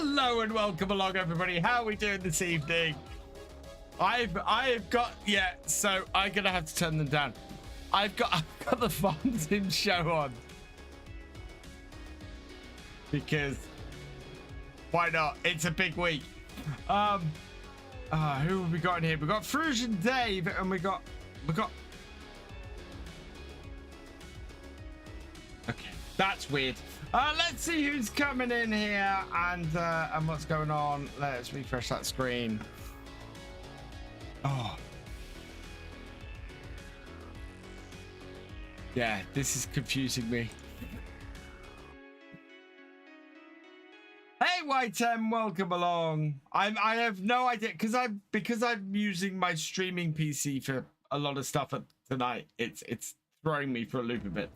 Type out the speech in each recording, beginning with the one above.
Hello and welcome along, everybody. How are we doing this evening? I've got, yeah, so I'm gonna have to turn them down. I've got the Farm Sim show on because why not? It's a big week. Who have we got in here? We got Thefisherj and Dave, and we got. Okay, that's weird. Let's see who's coming in here and what's going on. Let's refresh that screen. Oh. Yeah, this is confusing me. Hey, White M, welcome along. I have no idea because I'm using my streaming PC for a lot of stuff tonight. It's throwing me for a loop a bit.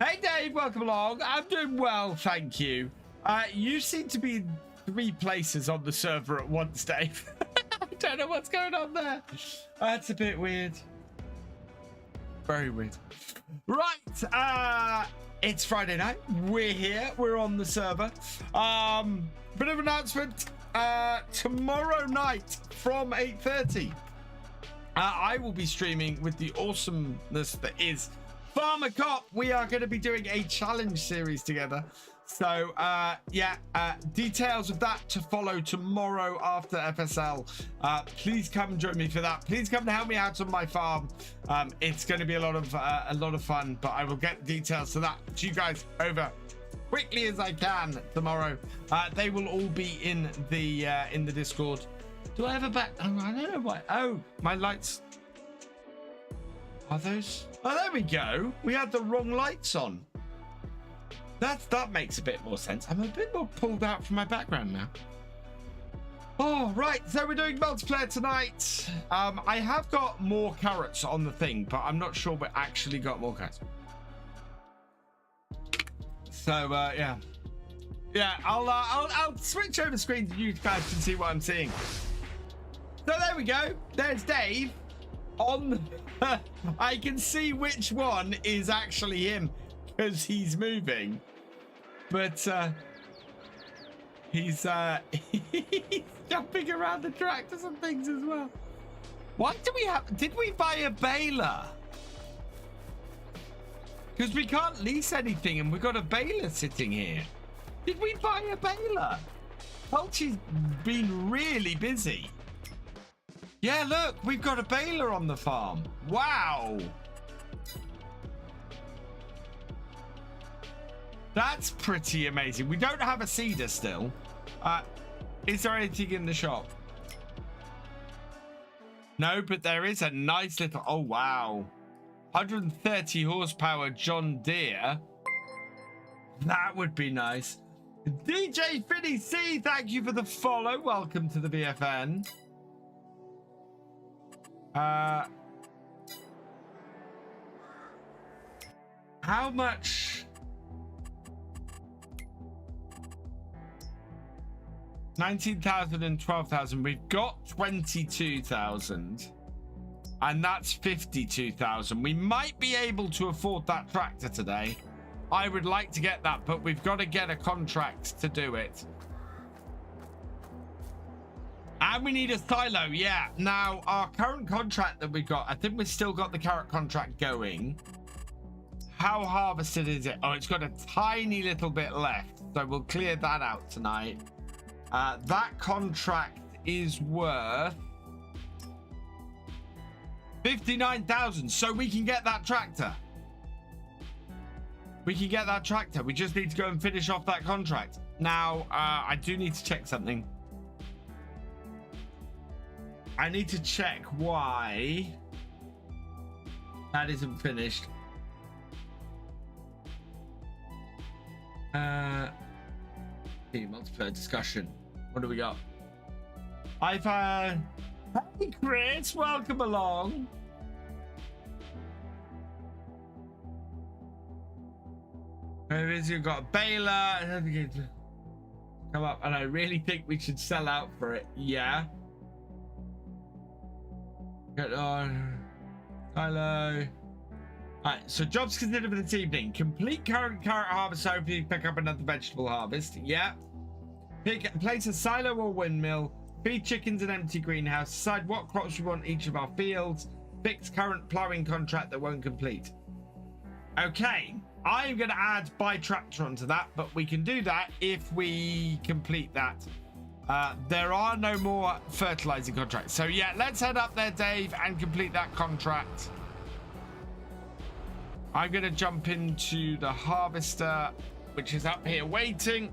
Hey Dave, welcome along. I'm doing well, thank you. You seem to be in 3 places on the server at once, Dave. I don't know what's going on there. That's a bit weird. Very weird. Right, it's Friday night. We're here. We're on the server. Bit of announcement. Tomorrow night from 8:30, I will be streaming with the awesomeness that is Farmer Cop. We are going to be doing a challenge series together. So, details of that to follow tomorrow after FSL. Please come join me for that. Please come to help me out on my farm. It's going to be a lot of fun, but I will get details to that to you guys over quickly as I can tomorrow. They will all be in the Discord. Do I have a back? Oh, I don't know why. Oh, my lights. Are those? Oh, there we go. We had the wrong lights on. That makes a bit more sense. I'm a bit more pulled out from my background now. Oh, right. So we're doing multiplayer tonight. I have got more carrots on the thing, but I'm not sure we actually got more carrots. So yeah. I'll switch over screens so you guys can see what I'm seeing. So there we go. There's Dave. I can see which one is actually him because he's moving, but he's jumping around the tractors and things as well. Why do we have? Did we buy a baler? Because we can't lease anything and we've got a baler sitting here. Did we buy a baler? Culty's been really busy. Yeah, look, we've got a baler on the farm. Wow. That's pretty amazing. We don't have a seeder still. Is there anything in the shop? No, but there is a nice little... Oh, wow. 130 horsepower John Deere. That would be nice. DJ Freddy C, thank you for the follow. Welcome to the BFN. How much? 19,000 and 12,000. We've got 22,000, and that's 52,000. We might be able to afford that tractor today. I would like to get that, but we've got to get a contract to do it. And we need a silo, yeah. Now, our current contract that we've got, I think we've still got the carrot contract going. How harvested is it? Oh, it's got a tiny little bit left. So we'll clear that out tonight. That contract is worth 59,000. So we can get that tractor. We can get that tractor. We just need to go and finish off that contract. Now, I do need to check something. I need to check why that isn't finished. Multiplayer discussion. What do we got? Hey Chris, welcome along. Where is you got a baler? Come up, and I really think we should sell out for it. Yeah. Get on. Hello. Alright, so jobs considered for this evening. Complete current carrot harvest, so hopefully pick up another vegetable harvest. Yeah. Place a silo or windmill. Feed chickens an empty greenhouse. Decide what crops we want each of our fields. Fix current ploughing contract that won't complete. Okay, I'm going to add buy tractor onto that, but we can do that if we complete that. There are no more fertilizing contracts. So yeah, let's head up there, Dave, and complete that contract. I'm going to jump into the harvester, which is up here waiting.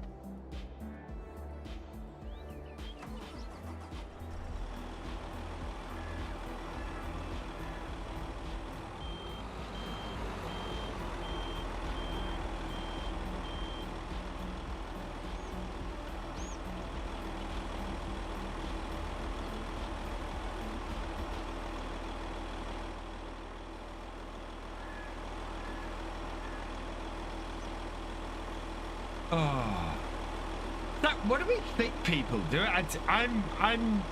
Oh, what do we think people do? I'm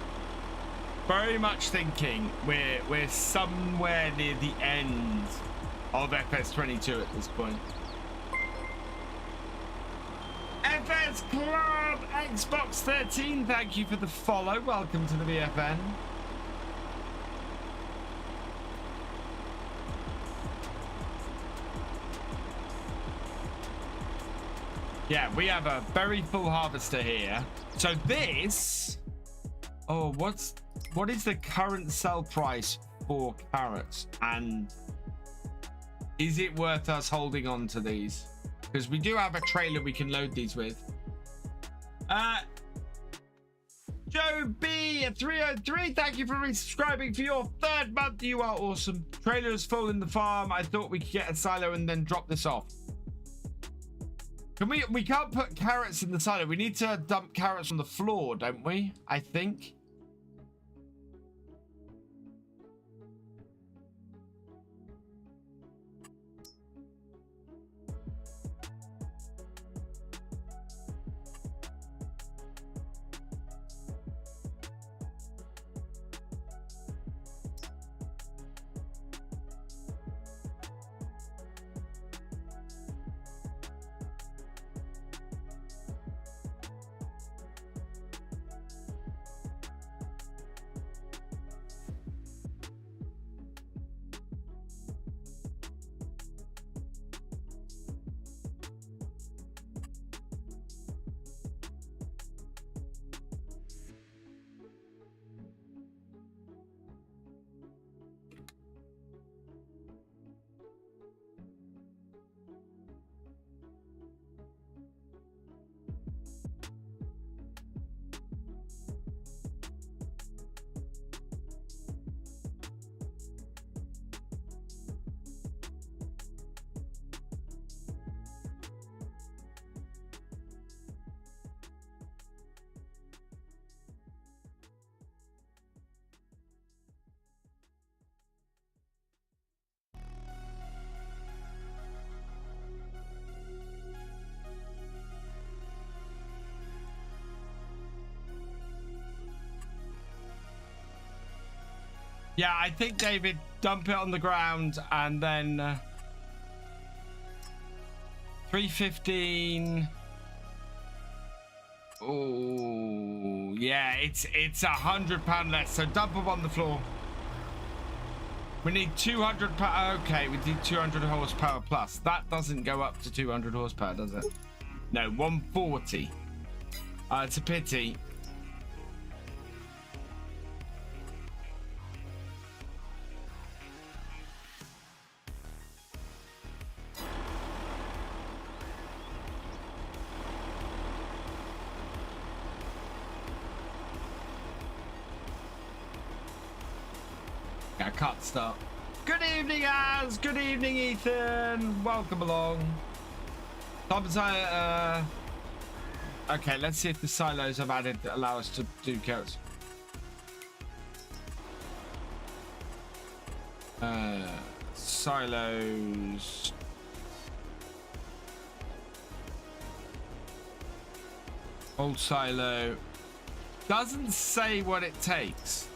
very much thinking we're somewhere near the end of FS22 at this point. FS Club Xbox 13, thank you for the follow. Welcome to the BFN. Yeah, we have a very full harvester here. So this, oh, what is the current sell price for carrots? And is it worth us holding on to these? Because we do have a trailer we can load these with. Joe B at 303, thank you for resubscribing for your 3rd month. You are awesome. Trailer is full in the farm. I thought we could get a silo and then drop this off. Can we can't put carrots in the silo. We need to dump carrots on the floor, don't we? I think. Yeah, I think, David, dump it on the ground and then 315. Oh, yeah, it's £100 less. So dump them on the floor. We need 200 power. Okay, we need 200 horsepower plus. That doesn't go up to 200 horsepower, does it? No, 140. It's a pity. Cut start. Good evening, Az. Good evening, Ethan. Welcome along. Okay, let's see if the silos I've added allow us to do carrots. Silos. Old silo. Doesn't say what it takes.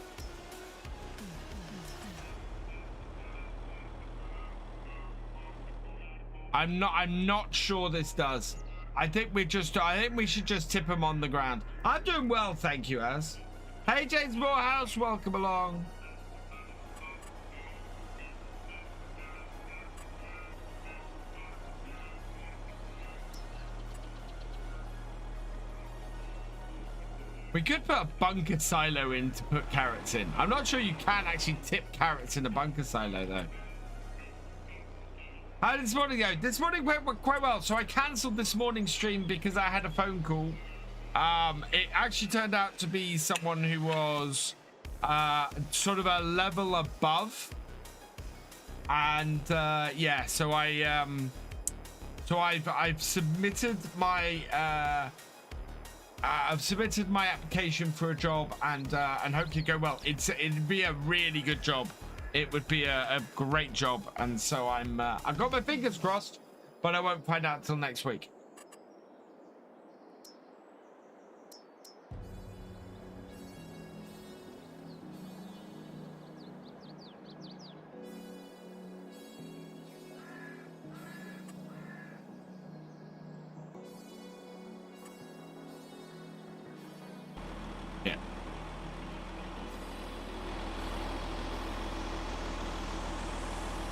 I'm not sure this does. I think we should just tip him on the ground. I'm doing well, thank you, Az. Hey, James Morehouse, welcome along. We could put a bunker silo in to put carrots in. I'm not sure you can actually tip carrots in a bunker silo, though. How did this morning go? This morning went quite well. So I cancelled this morning's stream because I had a phone call. It actually turned out to be someone who was sort of a level above. And yeah, so I've submitted my application for a job, and hopefully go well. It'd be a really good job. It would be a great job, and so I've got my fingers crossed, but I won't find out till next week. Yeah.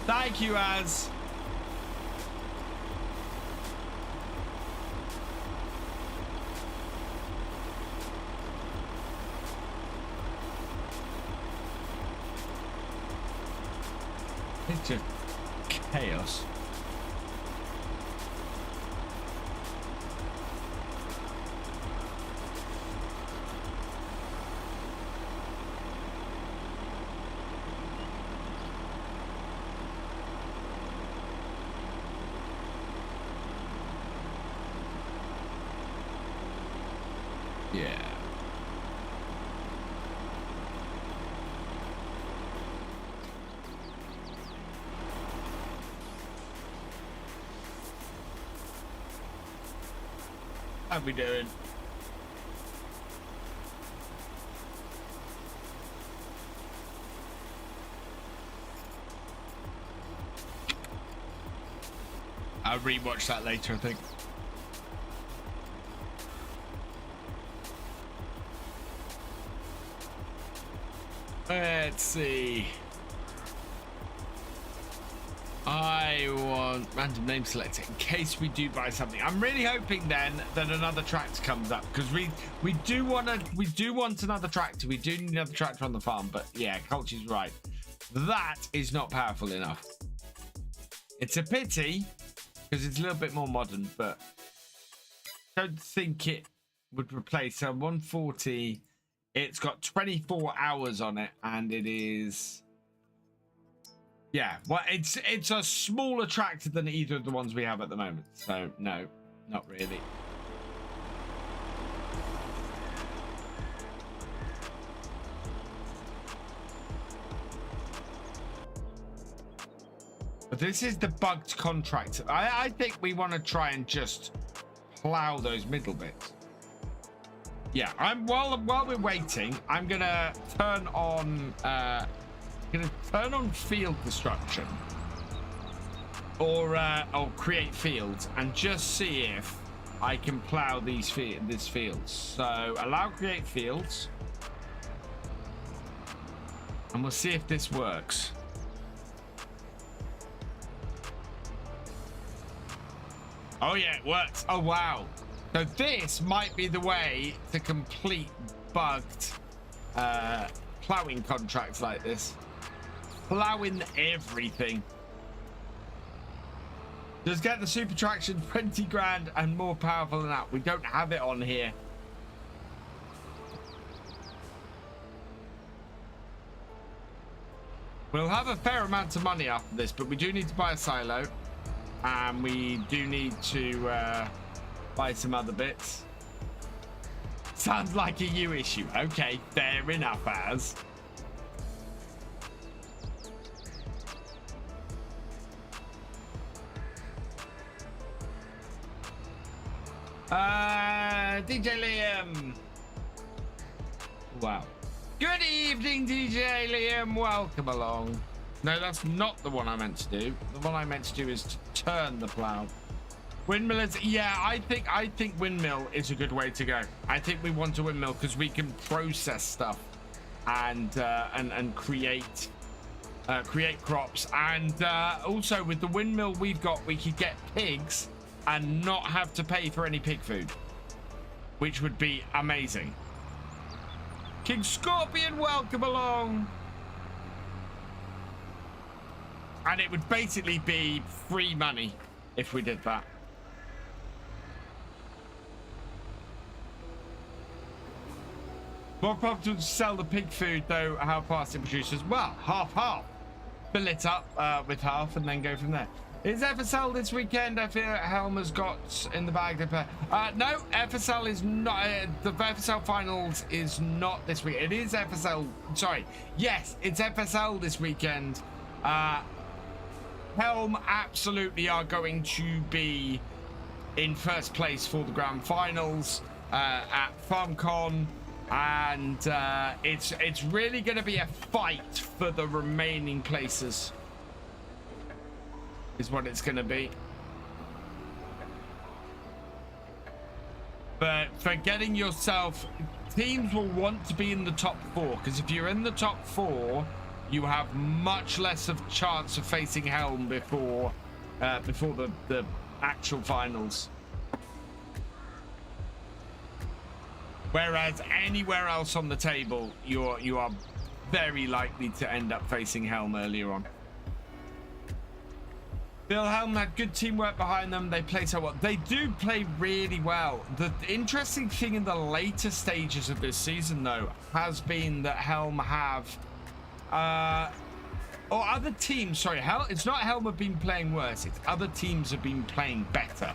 Thank you, Az. It's just chaos. Yeah. How we doing? I'll rewatch that later, I think. Let's see. I want random name selector in case we do buy something. I'm really hoping then that another tractor comes up, because we do want another tractor. We do need another tractor on the farm, but yeah, Culture's right. That is not powerful enough. It's a pity because it's a little bit more modern, but I don't think it would replace a 140. It's got 24 hours on it, and it is, yeah, well, it's a smaller tractor than either of the ones we have at the moment. So no, not really. But this is the bugged contract. I think we want to try and just plow those middle bits. Yeah, while we're waiting, I'm gonna turn on field destruction or create fields and just see if I can plow this fields. So allow create fields, and we'll see if this works. Oh yeah, it works. Oh wow. So this might be the way to complete bugged plowing contracts like this. Plowing everything. Just get the super traction, 20 grand and more powerful than that. We don't have it on here. We'll have a fair amount of money after this, but we do need to buy a silo. And we do need to buy some other bits. Sounds like a you issue. Okay, fair enough, Az. DJ Liam. Wow. Good evening, DJ Liam. Welcome along. No, that's not the one I meant to do. The one I meant to do is to turn the plow. Windmill is, yeah, I think windmill is a good way to go. I think we want a windmill because we can process stuff and create crops, and also with the windmill we've got, we could get pigs and not have to pay for any pig food, which would be amazing. King Scorpion, welcome along. And it would basically be free money if we did that. More profitable to sell the pig food, though, how fast it produces. Well, half. Fill it up with half and then go from there. Is FSL this weekend? I feel Helmer's got in the bag to play. No, FSL is not. The FSL finals is not this week. It is FSL. Sorry. Yes, it's FSL this weekend. Helm absolutely are going to be in first place for the grand finals at FarmCon. And it's really going to be a fight for the remaining places, is what it's going to be. But for getting yourself, teams will want to be in the top 4, because if you're in the top 4, you have much less of chance of facing Helm before the actual finals. Whereas anywhere else on the table, you are very likely to end up facing Helm earlier on. Bill Helm had good teamwork behind them. They play so well. They do play really well. The interesting thing in the later stages of this season, though, has been that Helm have, or other teams. Sorry, it's not Helm have been playing worse. It's other teams have been playing better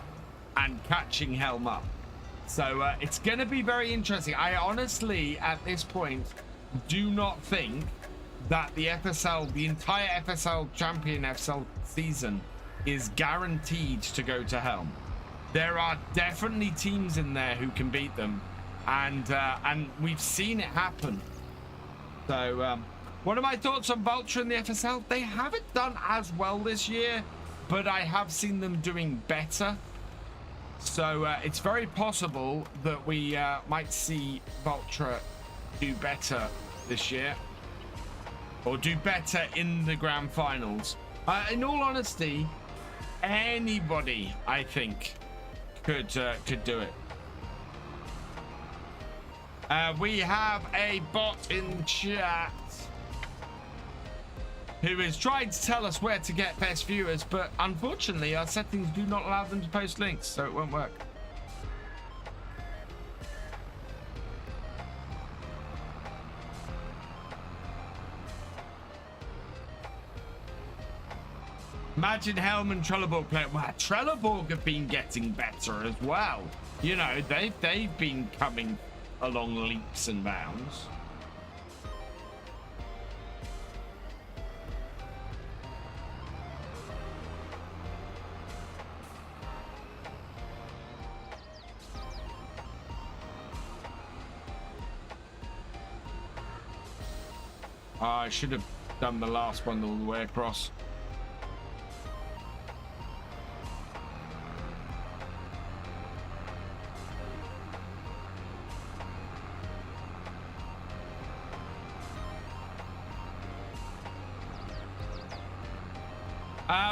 and catching Helm up. So it's going to be very interesting. I honestly, at this point, do not think that the FSL, the entire FSL champion FSL season, is guaranteed to go to Helm. There are definitely teams in there who can beat them, and we've seen it happen. So, what are my thoughts on Vulture in the FSL? They haven't done as well this year, but I have seen them doing better. So it's very possible that we might see Vulture do better this year, or do better in the grand finals. In all honesty, anybody, I think, could do it. We have a bot in chat who is trying to tell us where to get best viewers, but unfortunately our settings do not allow them to post links, so it won't work. Imagine Helm and Trelleborg play. Well, Trelleborg have been getting better as well. You know, they've been coming along leaps and bounds. I should have done the last one all the way across.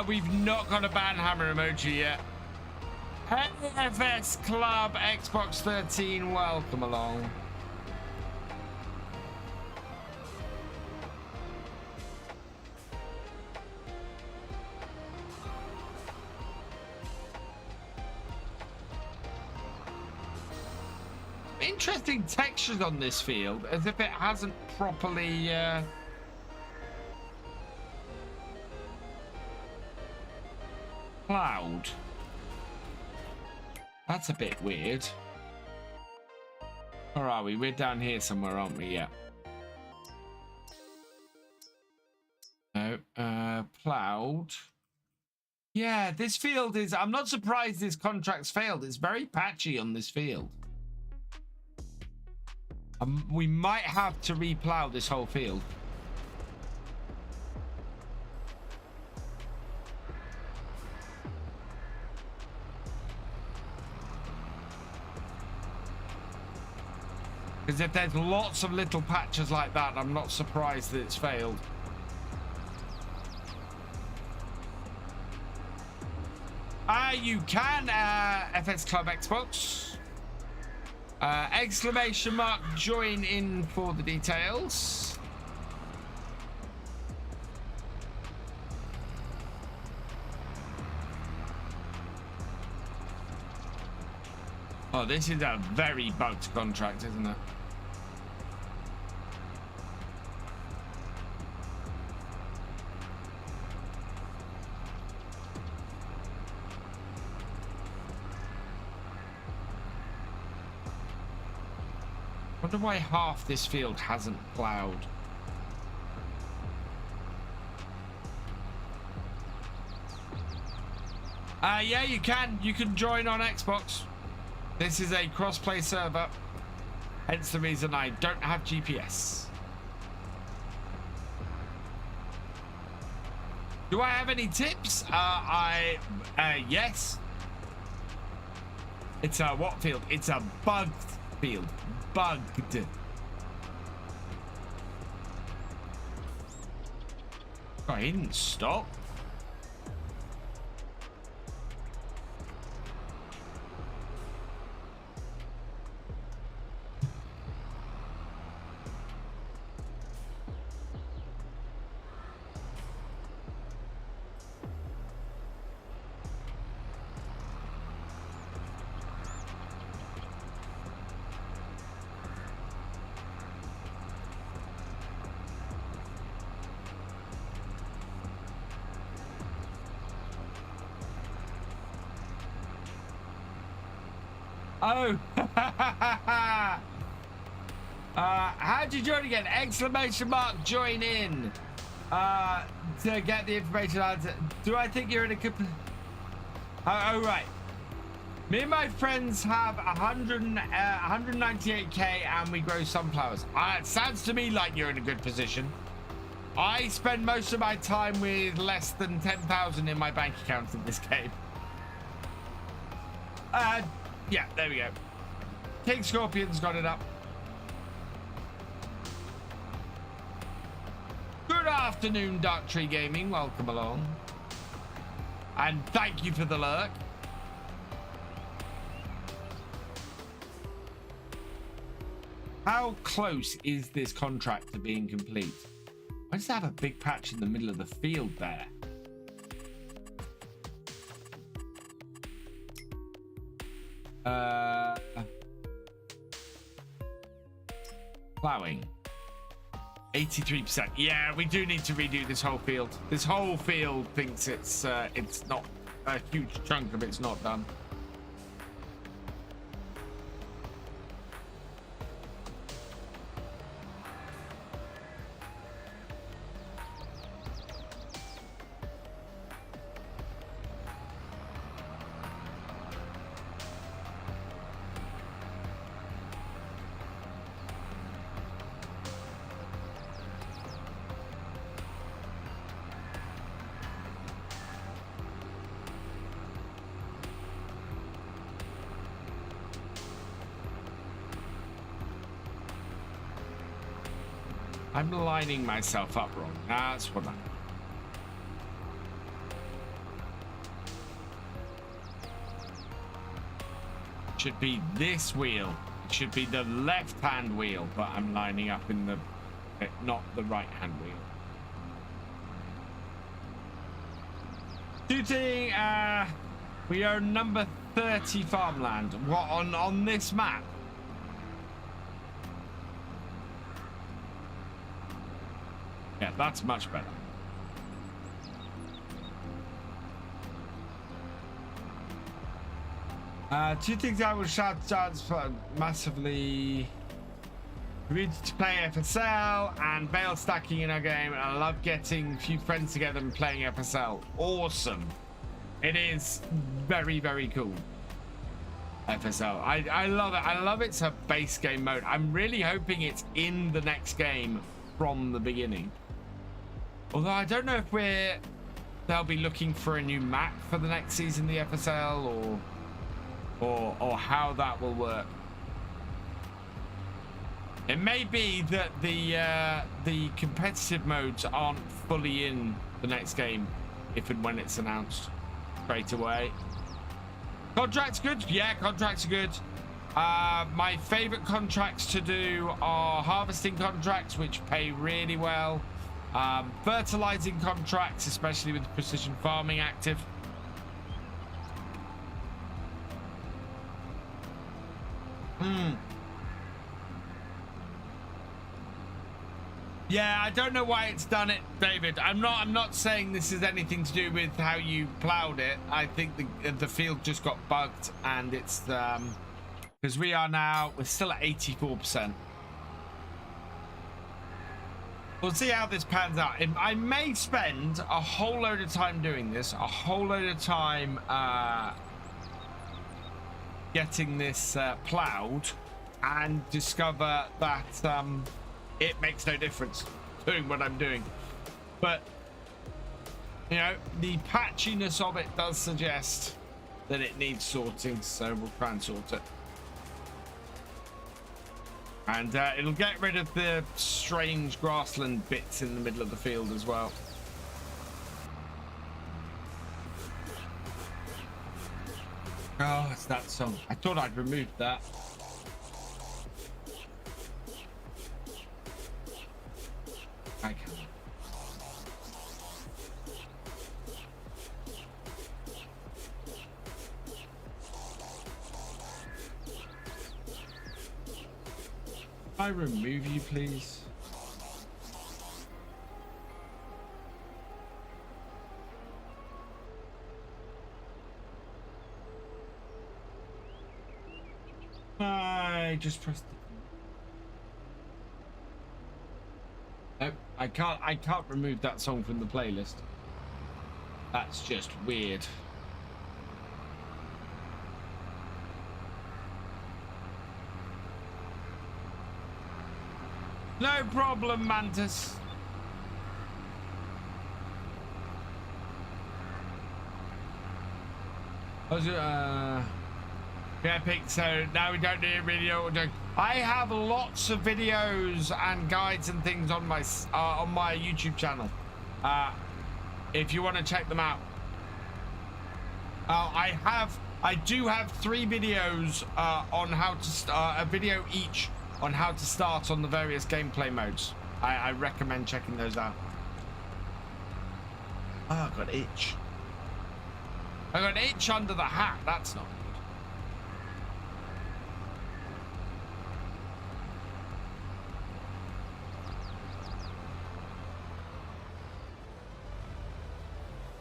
We've not got a banhammer emoji yet. FS Club Xbox 13, welcome along. Interesting textures on this field, as if it hasn't properly plowed. That's a bit weird. Where are we? We're down here somewhere, aren't we? Yeah. No, plowed. Yeah, this field is, I'm not surprised this contract's failed. It's very patchy on this field. We might have to replow this whole field. Because if there's lots of little patches like that, I'm not surprised that it's failed. You can FS Club Xbox. Exclamation mark join in for the details. Oh, this is a very bugged contract, isn't it? I wonder why half this field hasn't plowed. Yeah, you can. You can join on Xbox. This is a cross-play server. Hence the reason I don't have GPS. Do I have any tips? Yes. It's a what field? It's a bugged field. Bugged. Oh, he didn't stop. Oh, how'd you join again? Exclamation mark join in to get the information out. Do I think you're in a good... Oh, right. Me and my friends have 198k and we grow sunflowers. It sounds to me like you're in a good position. I spend most of my time with less than 10,000 in my bank account in this game. Yeah, there we go. King Scorpion's got it up. Good afternoon, Dark Tree Gaming. Welcome along. And thank you for the lurk. How close is this contract to being complete? I just have a big patch in the middle of the field there. Plowing 83%. Yeah, we do need to redo this whole field. This whole field thinks it's not a huge chunk of it's not done. I'm lining myself up wrong. That's what I'm... Should be this wheel. It should be the left-hand wheel, but I'm lining up in the... not the right-hand wheel. Shooting, we are number 30 farmland. What, on this map? Yeah, that's much better. Two things I will shout out for massively. Ready to play FSL and bale stacking in our game, and I love getting a few friends together and playing FSL. Awesome. It is very, very cool. FSL. I love it. I love it's a base game mode. I'm really hoping it's in the next game from the beginning. Although I don't know if they'll be looking for a new map for the next season, the FSL, or how that will work. It may be that the competitive modes aren't fully in the next game, if and when it's announced straight away. Contracts good? Yeah, contracts are good. My favorite contracts to do are harvesting contracts, which pay really well. Fertilizing contracts, especially with precision farming active. Yeah, I don't know why it's done it, David. I'm not saying this is anything to do with how you plowed it. I think the field just got bugged, and it's because we're still at 84%. We'll see how this pans out. I may spend a whole load of time doing this, a whole load of time getting this plowed, and discover that it makes no difference doing what I'm doing. But, you know, the patchiness of it does suggest that it needs sorting, so we'll try and sort it. And it'll get rid of the strange grassland bits in the middle of the field as well. Oh, it's that song. I thought I'd removed that. I can't. I remove you, please. I just pressed it. Nope, I can't remove that song from the playlist. That's just weird. No problem, Mantis. Epic, so now we don't really know what we're doing. I have lots of videos and guides and things on my YouTube channel. If you want to check them out. I do have 3 videos on how to start, a video each on how to start on the various gameplay modes. I recommend checking those out. Oh, I got itch. I got itch under the hat. That's not good.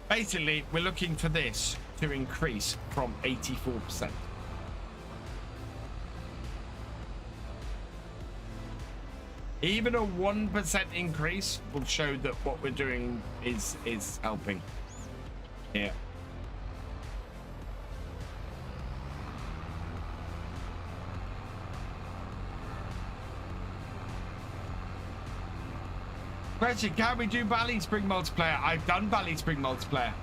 Basically, we're looking for this to increase from 84%. Even a 1% increase will show that what we're doing is helping. Yeah. Question, can we do Valley Spring multiplayer? I've done Valley Spring multiplayer.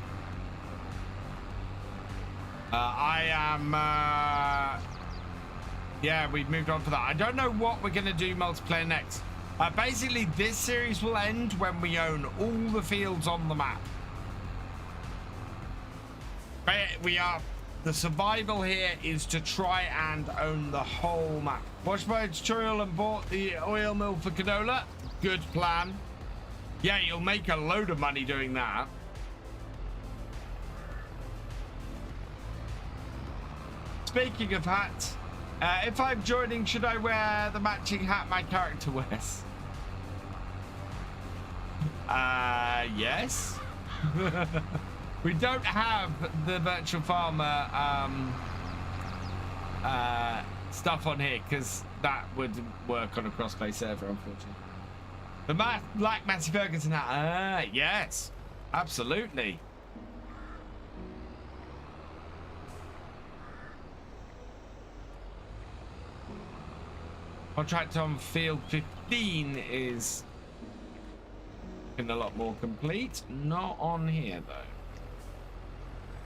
Yeah, we've moved on for that. I don't know what we're going to do multiplayer next. Basically, this series will end when we own all the fields on the map. The survival here is to try and own the whole map. Watched my tutorial and bought the oil mill for canola. Good plan. Yeah, you'll make a load of money doing that. Speaking of hats, if I'm joining, should I wear the matching hat my character wears? Yes. We don't have the virtual farmer stuff on here because that would work on a crossplay server, unfortunately. The Black Matty Ferguson hat. Yes, absolutely. Contract on field 15 is a lot more complete. Not on here though.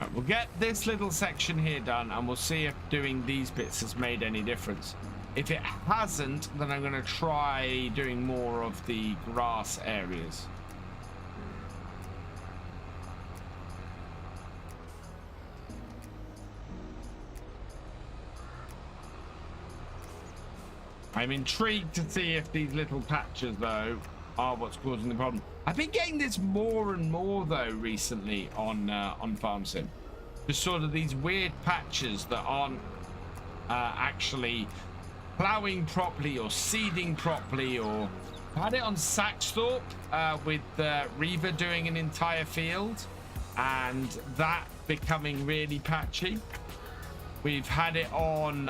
Right, we'll get this little section here done, and we'll see if doing these bits has made any difference. If it hasn't, then I'm going to try doing more of the grass areas. I'm intrigued to see if these little patches, though, are what's causing the problem. I've been getting this more and more, though, recently on FarmSim. Just sort of these weird patches that aren't actually ploughing properly or seeding properly. Or I had it on Saxthorpe with Reaver doing an entire field, and that becoming really patchy. We've had it on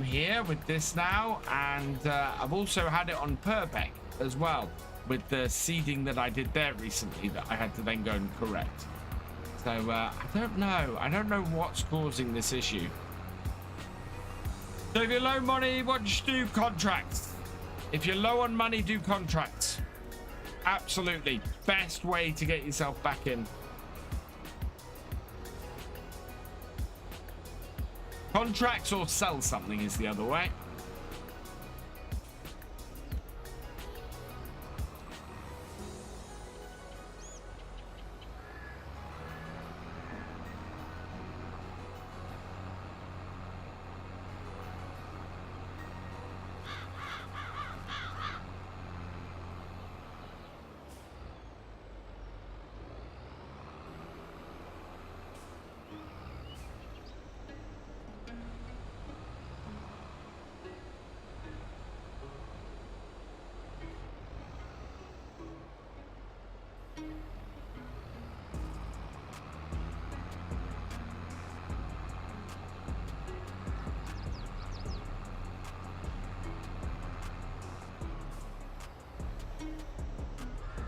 here with this now, and I've also had it on Purbeck as well with the seeding that I did there recently that I had to then go and correct. So I don't know what's causing this issue. So if you're low money, what you do? Contracts. If you're low on money, do contracts. Absolutely best way to get yourself back in. Contracts or sell something is the other way.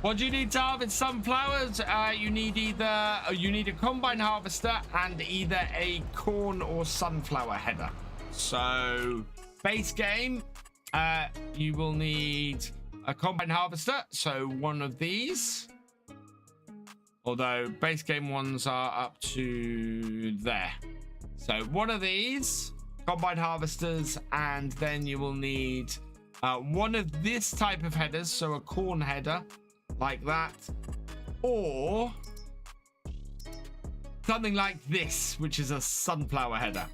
What do you need to harvest sunflowers? You need a combine harvester and either a corn or sunflower header. So base game, you will need a combine harvester. So one of these, although base game ones are up to there. So one of these combine harvesters, and then you will need one of this type of headers. So a corn header, like that, or something like this, which is a sunflower header.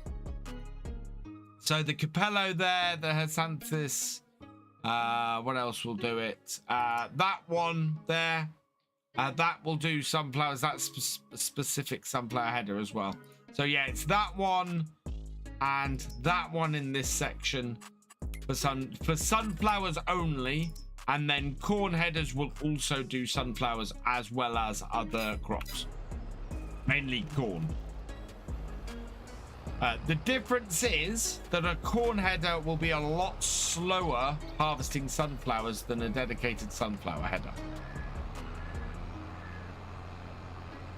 So the Capello there, the Hersanthus, what else will do it? That one there, that will do sunflowers. That's specific sunflower header as well. So yeah, it's that one and that one in this section for sunflowers only. And then corn headers will also do sunflowers as well as other crops, mainly corn. The difference is that a corn header will be a lot slower harvesting sunflowers than a dedicated sunflower header.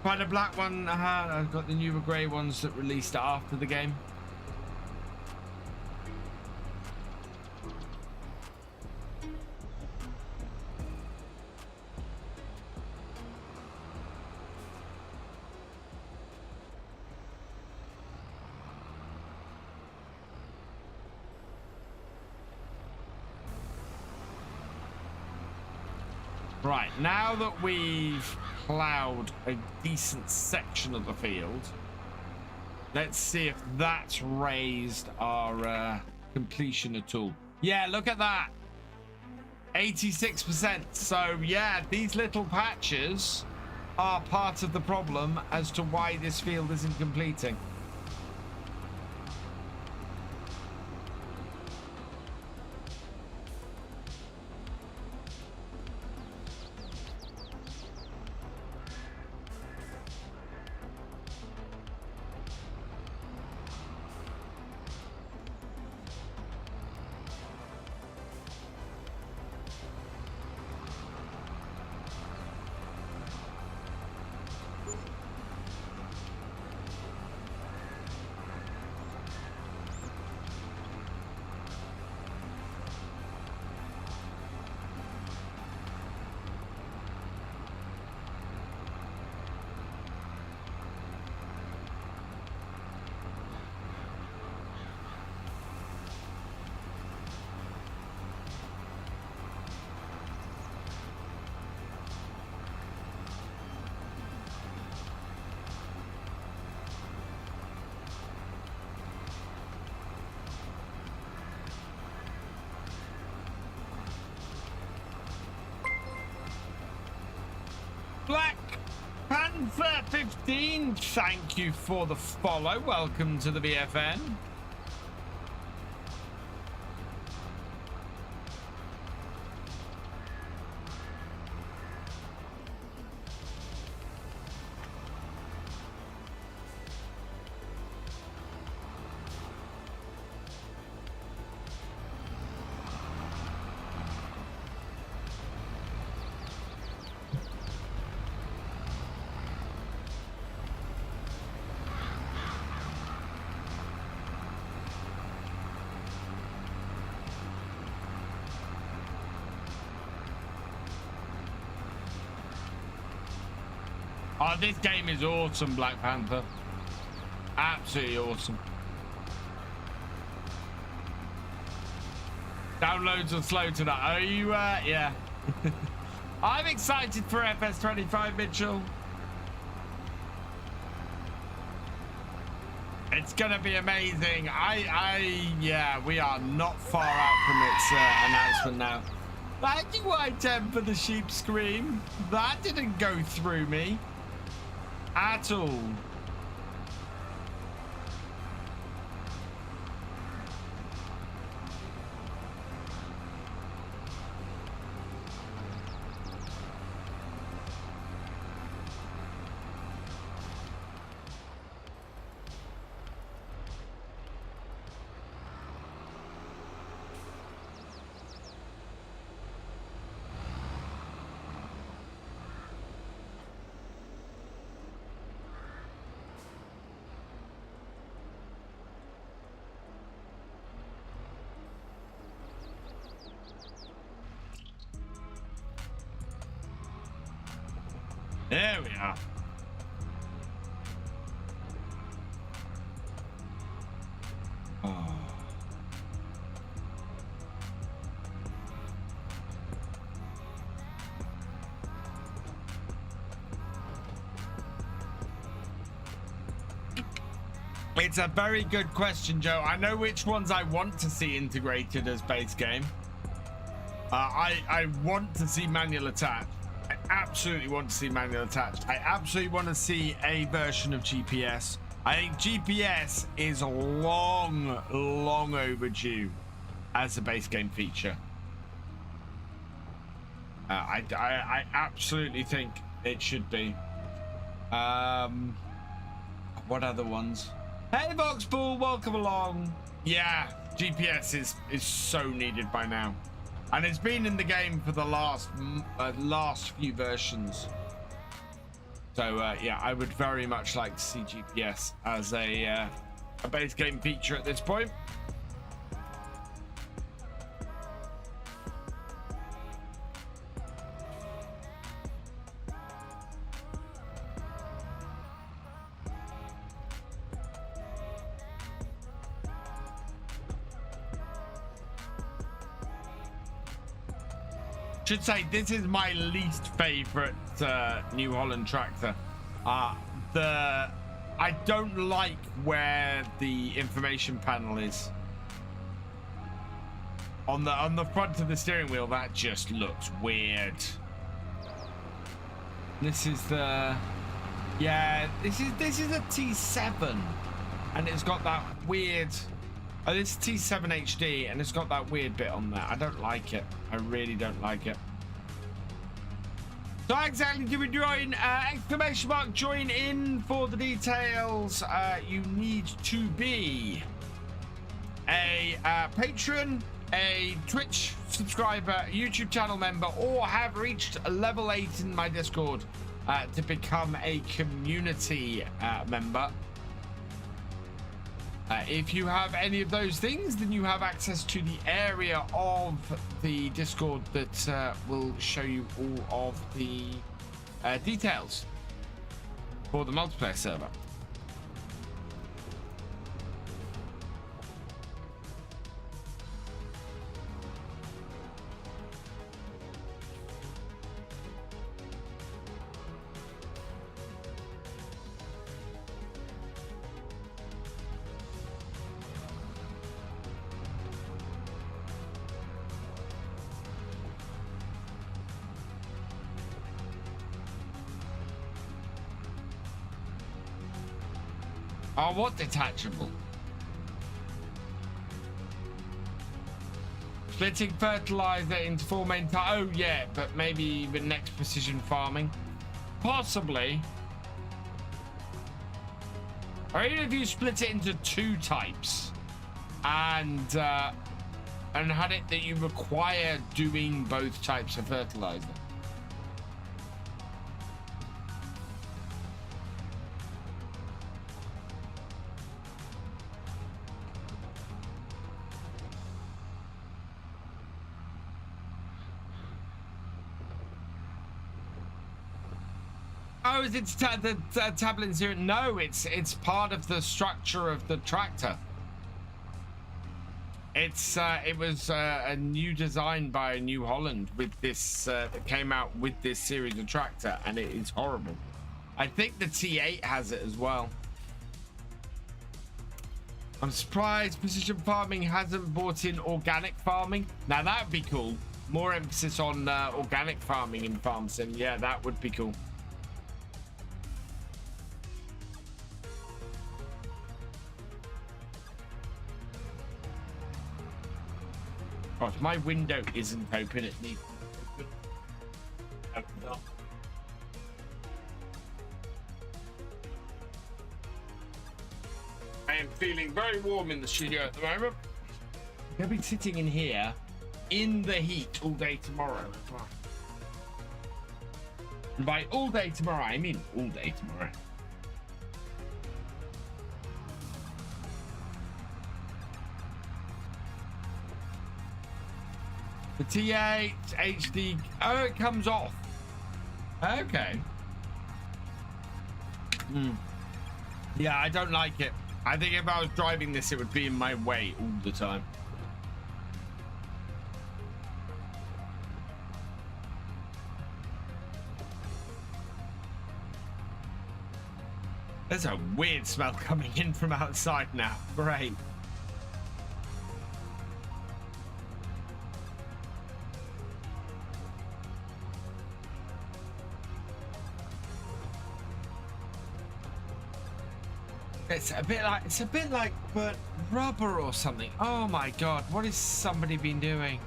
Quite a black one. I've got the newer grey ones that released after the game. Right, now that we've ploughed a decent section of the field, let's see if that's raised our completion at all. Yeah, look at that. 86%. So yeah, these little patches are part of the problem as to why this field isn't completing. GamingFFC, thank you for the follow. Welcome to the BFN. Oh, this game is awesome, Black Panther. Absolutely awesome. Downloads are slow tonight. Are you, yeah. I'm excited for FS25, Mitchell. It's gonna be amazing. Yeah, we are not far out from its announcement now. Thank you, White for the sheep scream. That didn't go through me at all. There we are. Oh. It's a very good question, Joe. I know which ones I want to see integrated as base game. I want to see manual attach. I absolutely want to see manual attached. I absolutely want to see a version of GPS. I think GPS is long overdue as a base game feature. I absolutely think it should be. What other ones? Hey, Voxball, welcome along. Yeah, GPS is so needed by now. And it's been in the game for the last few versions. So yeah, I would very much like to see GPS as a base game feature at this point. Should say this is my least favorite New Holland tractor. I don't like where the information panel is on the front of the steering wheel. That just looks weird. This is the this is a T7 and it's got that weird. Oh, this is T7 HD and it's got that weird bit on there. I don't like it. I really don't like it. So how exactly do we join? Exclamation mark join in for the details. You need to be a patron, a Twitch subscriber, a YouTube channel member, or have reached level 8 in my Discord to become a community member. If you have any of those things, then you have access to the area of the Discord that will show you all of the details for the multiplayer server. Oh, what detachable? Splitting fertilizer into 4 main types. Oh, yeah, but maybe even next precision farming. Possibly. Or even if you split it into 2 types and had it that you require doing both types of fertilizer. Oh, is it the tablet here? No, it's part of the structure of the tractor. It was a new design by New Holland with this that came out with this series of tractor, and it is horrible. I think the T8 has it as well. I'm surprised precision farming hasn't brought in organic farming. Now that would be cool. More emphasis on organic farming in FarmSim. Yeah, that would be cool. Gosh, my window isn't open. It needs to open up. I am feeling very warm in the studio at the moment. I'm going to be sitting in here in the heat all day tomorrow. And by all day tomorrow, I mean all day tomorrow. The T8 HD. Oh, it comes off. Okay. Yeah, I don't like it. I think if I was driving this, it would be in my way all the time. There's a weird smell coming in from outside now. Great. It's a bit like burnt rubber or something. Oh my god, what has somebody been doing?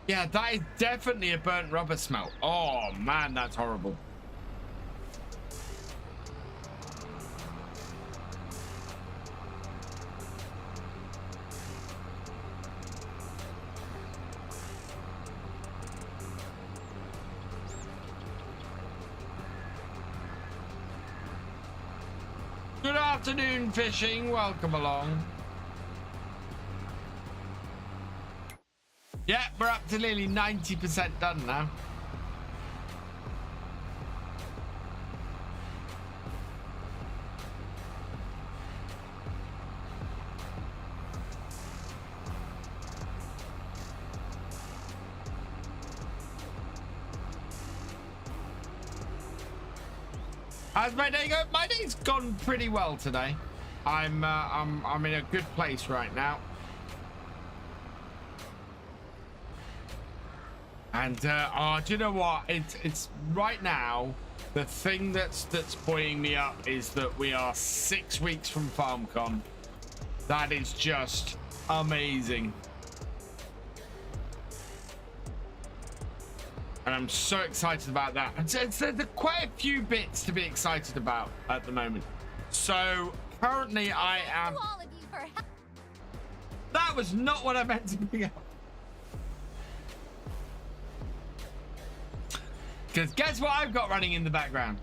Yeah, that is definitely a burnt rubber smell. Oh man, that's horrible. Good afternoon, fishing. Welcome along. Yeah, we're up to nearly 90% done now. How's my day going? My day's gone pretty well today. I'm in a good place right now. And do you know what? It's right now. The thing that's buoying me up is that we are 6 weeks from FarmCon. That is just amazing. And I'm so excited about that. And there's quite a few bits to be excited about at the moment. So currently I am. That was not what I meant to bring up. Because guess what I've got running in the background?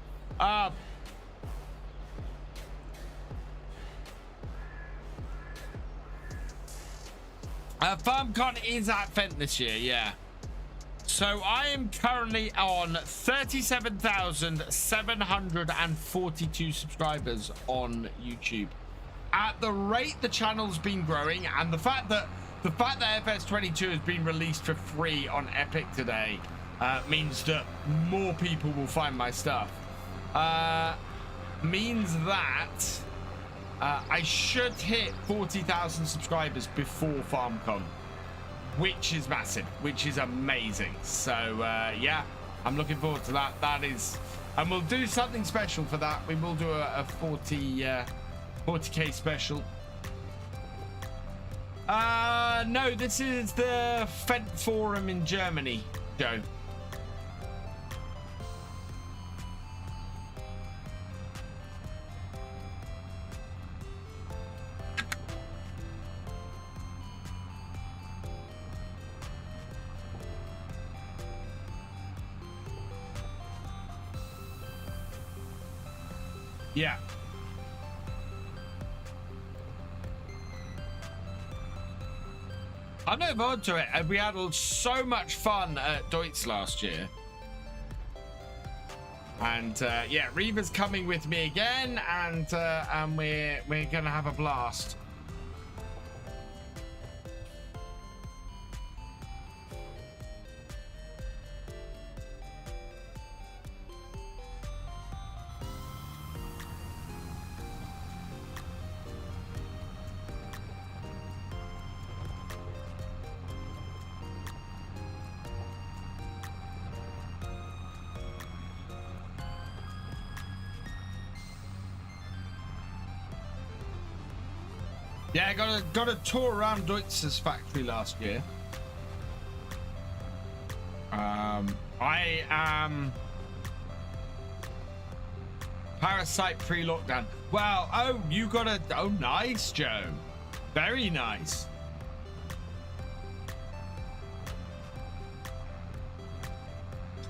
FarmCon is at Fent this year, yeah. So I am currently on 37,742 subscribers on YouTube. at the rate the channel's been growing, and the fact that FS22 has been released for free on Epic today means that more people will find my stuff. Means that I should hit 40,000 subscribers before FarmCon, which is massive, which is amazing. So yeah, I'm looking forward to that. That is, and we'll do something special for that. We will do a 40k special. No, this is the Fed Forum in Germany, Joe. Yeah. I'm looking forward to it. And we had so much fun at Deutz last year. And yeah, Reva's coming with me again, and we're gonna have a blast. Yeah, I got a tour around Deutz's factory last year. I am parasite pre-lockdown. Wow. Oh, you got a. Oh, nice, Joe. Very nice.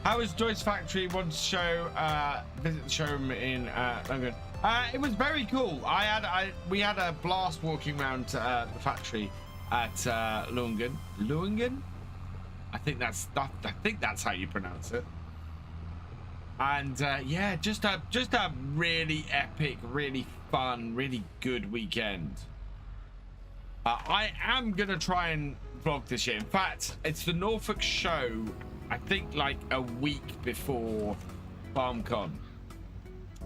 How was Deutz factory? Want to show visit the showroom in London? It was very cool. We had a blast walking around the factory at Lungen. Lungen? I think that's how you pronounce it. And yeah, just a really epic, really fun, really good weekend. I am gonna try and vlog this year. In fact, it's the Norfolk show. I think like a week before FarmCon.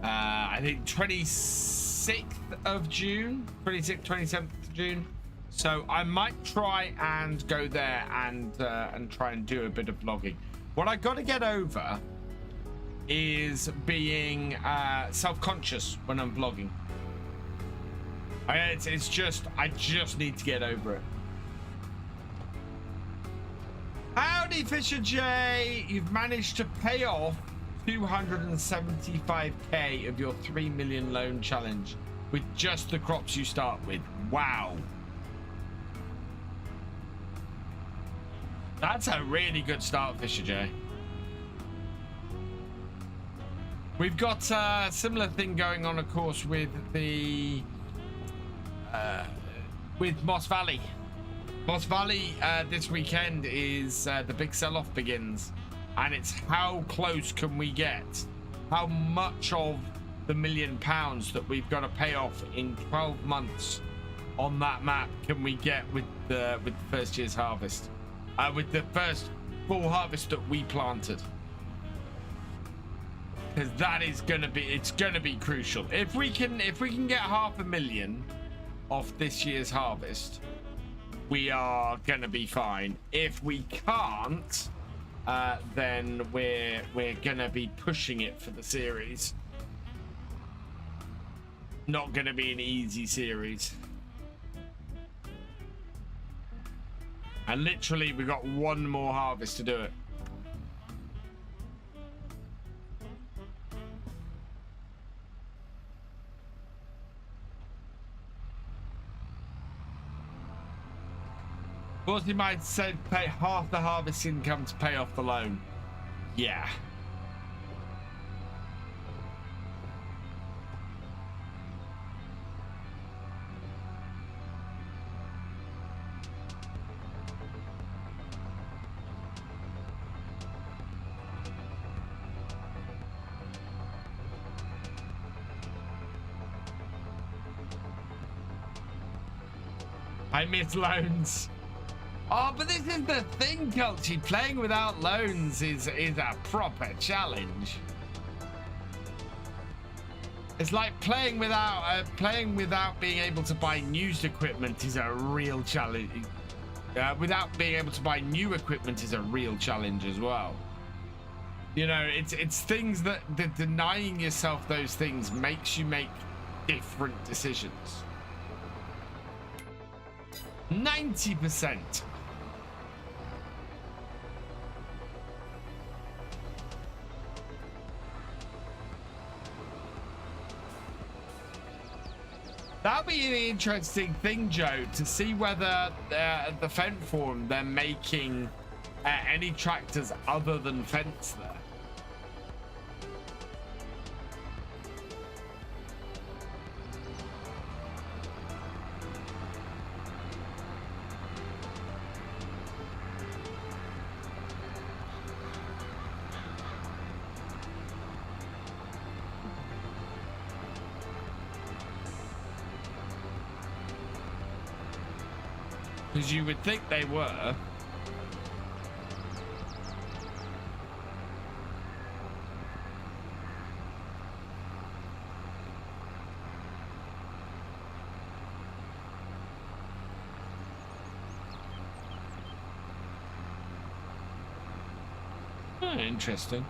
I think 26th of June, 26th, 27th of June. So I might try and go there and try and do a bit of vlogging. What I got to get over is being self-conscious when I'm vlogging. I just need to get over it. Howdy, Thefisherj. You've managed to pay off 275k of your 3 million loan challenge with just the crops you start with. Wow. That's a really good start, Thefisherj. We've got a similar thing going on, of course, with the with Moss Valley. Moss Valley this weekend is the big sell-off begins, and it's how close can we get? How much of the £1 million that we've got to pay off in 12 months on that map can we get with the first year's harvest, with the first full harvest that we planted? Because that is gonna be crucial. If we can get 500,000 off this year's harvest, we are gonna be fine. If we can't, then we're gonna be pushing it for the series. Not gonna be an easy series. And literally, we've got one more harvest to do it. Of course, you might say pay half the harvest income to pay off the loan. Yeah. I miss loans. Oh, but this is the thing, Culty. Playing without loans is a proper challenge. It's like playing without being able to buy used equipment is a real challenge. Without being able to buy new equipment is a real challenge as well. You know, it's things that denying yourself those things makes you make different decisions. 90%. That'll be an interesting thing, Joe, to see whether the Fent Forum they're making any tractors other than Fence there. Because you would think they were. Interesting.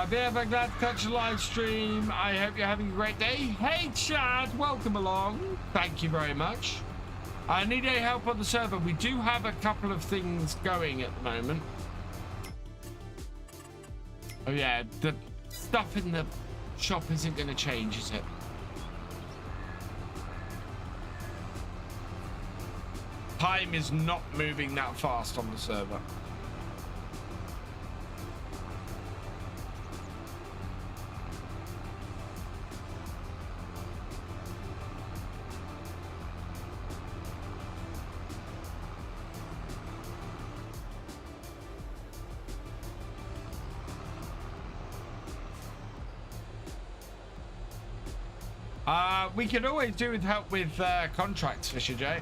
Glad to catch a live stream. I hope you're having a great day. Hey, Chad, welcome along. Thank you very much. I need any help on the server. We do have a couple of things going at the moment. Oh, yeah, the stuff in the shop isn't going to change, is it? Time is not moving that fast on the server. We could always do with help with contracts, Thefisherj.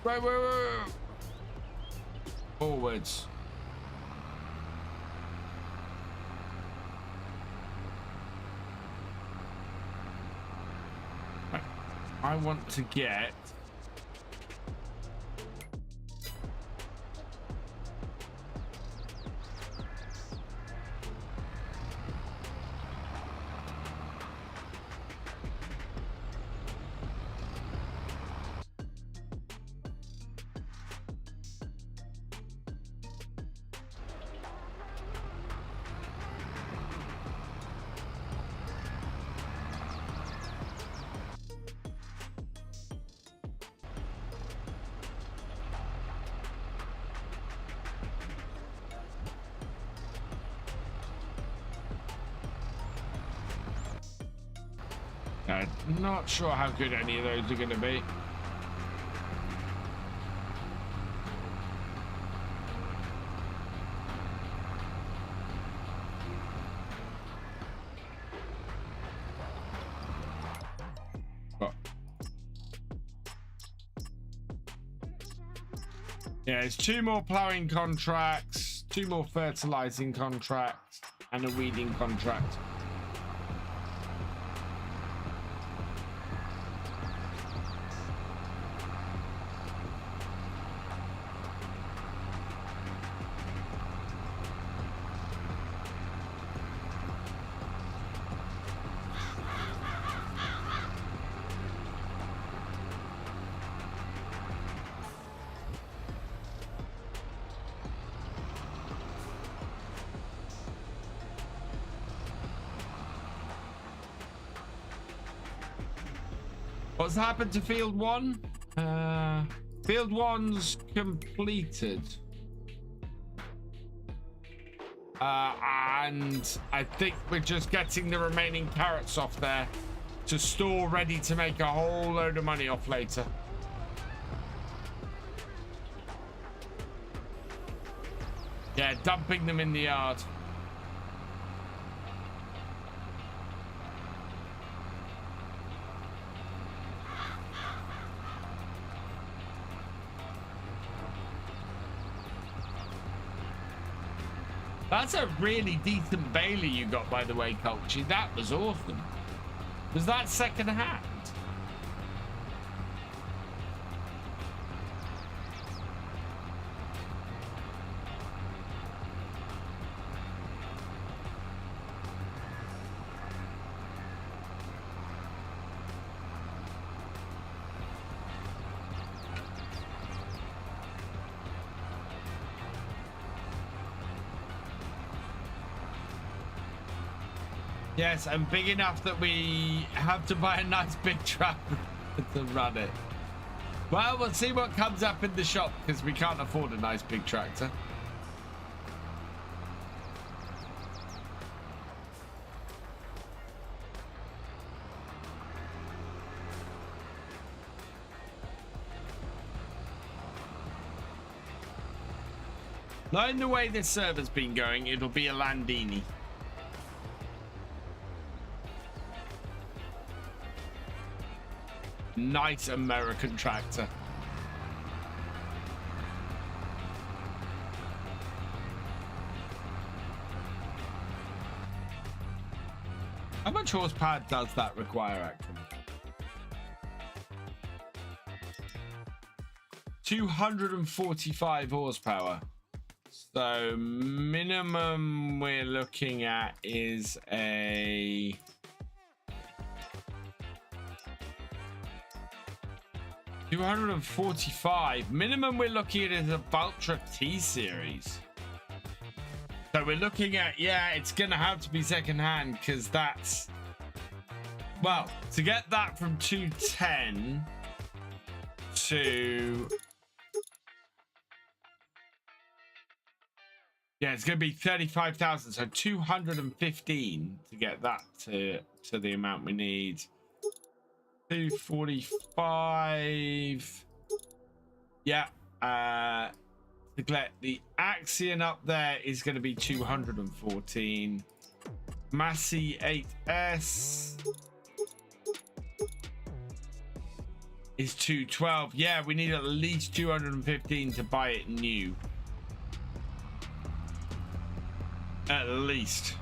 Right. Forwards. Right. I want to get... Not sure how good any of those are going to be. Yeah, it's 2 more ploughing contracts, 2 more fertilizing contracts, and a weeding contract. What's happened to field 1? Field 1's completed. And I think we're just getting the remaining carrots off there to store ready to make a whole load of money off later. Yeah, dumping them in the yard. That's a really decent Bailey you got, by the way, Culture. That was awesome. Was that second hand? Yes, and big enough that we have to buy a nice big tractor to run it. Well, we'll see what comes up in the shop because we can't afford a nice big tractor. Knowing the way this server's been going, it'll be a Landini. Nice American tractor. How much horsepower does that require, actually? 245 horsepower. So minimum we're looking at is a... $245. Minimum we're looking at is a Valtra T series. So we're looking at, yeah, it's gonna have to be second hand because that's, well, to get that from 210 to, yeah, it's gonna be 35,000. So 215 to get that to the amount we need. 245. Yeah. To get the Axion up there is going to be 214. Massey 8S is 212. Yeah, we need at least 215 to buy it new. At least.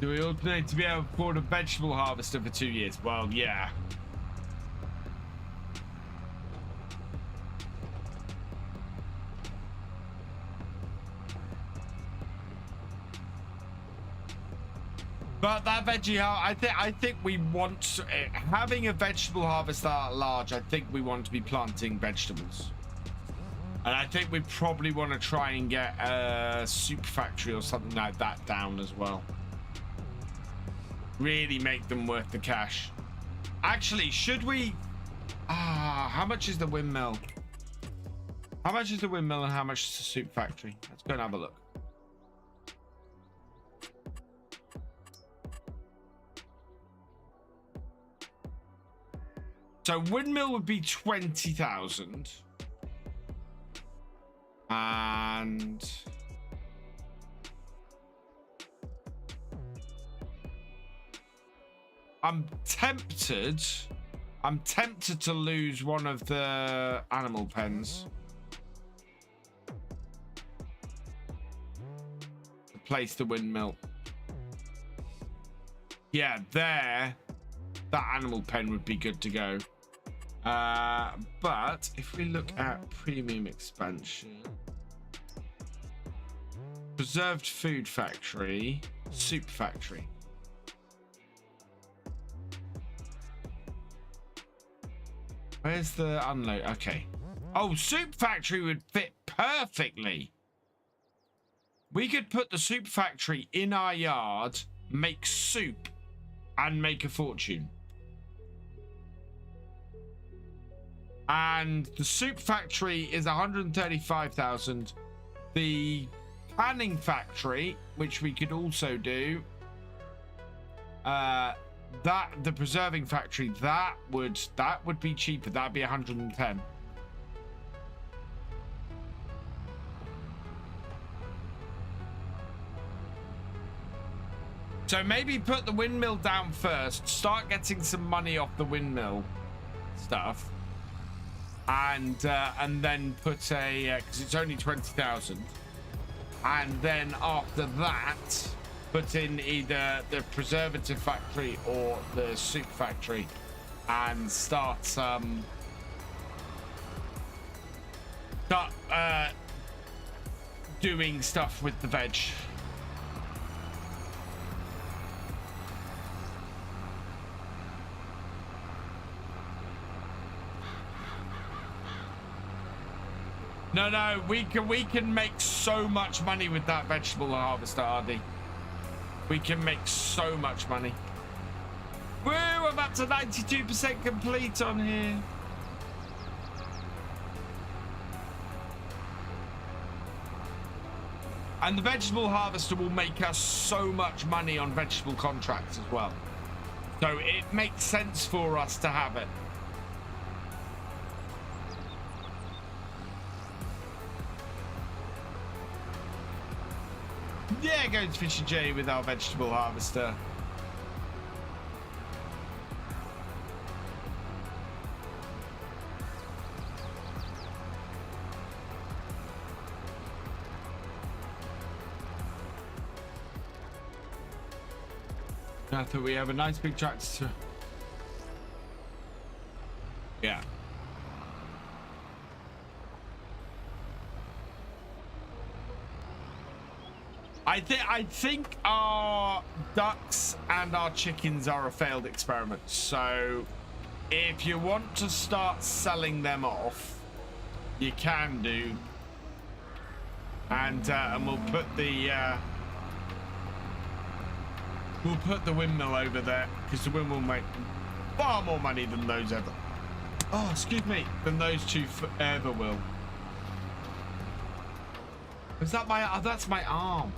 Do we also need to be able to afford a vegetable harvester for 2 years? Well, yeah. But that veggie, I think we want having a vegetable harvester at large. I think we want to be planting vegetables, and I think we probably want to try and get a super factory or something like that down as well. Really make them worth the cash. Actually, should we? How much is the windmill? How much is the windmill and how much is the soup factory? Let's go and have a look. So windmill would be 20,000. And I'm tempted I'm tempted to lose one of the animal pens. Place the windmill. Yeah, there. That animal pen would be good to go. But if we look at premium expansion, preserved food factory, soup factory. Where's the unload? Okay. Oh, soup factory would fit perfectly. We could put the soup factory in our yard, make soup, and make a fortune. And the soup factory is 135,000. The planning factory, which we could also do, the preserving factory, that would be cheaper. That'd be 110. So maybe put the windmill down first, start getting some money off the windmill stuff, and then put a because it's only 20,000, and then after that put in either the preservative factory or the soup factory, and start doing stuff with the veg. No, we can make so much money with that vegetable harvester, Ardy. We can make so much money. Woo, I'm up to 92% complete on here. And the vegetable harvester will make us so much money on vegetable contracts as well. So it makes sense for us to have it. Yeah, go to Thefisherj with our vegetable harvester. I thought we have a nice big tractor. Yeah. I think our ducks and our chickens are a failed experiment. So if you want to start selling them off, you can do. And we'll put the windmill over there, because the windmill will make far more money than those ever. Oh, excuse me, than those two ever will. Is that my? Oh, that's my arm.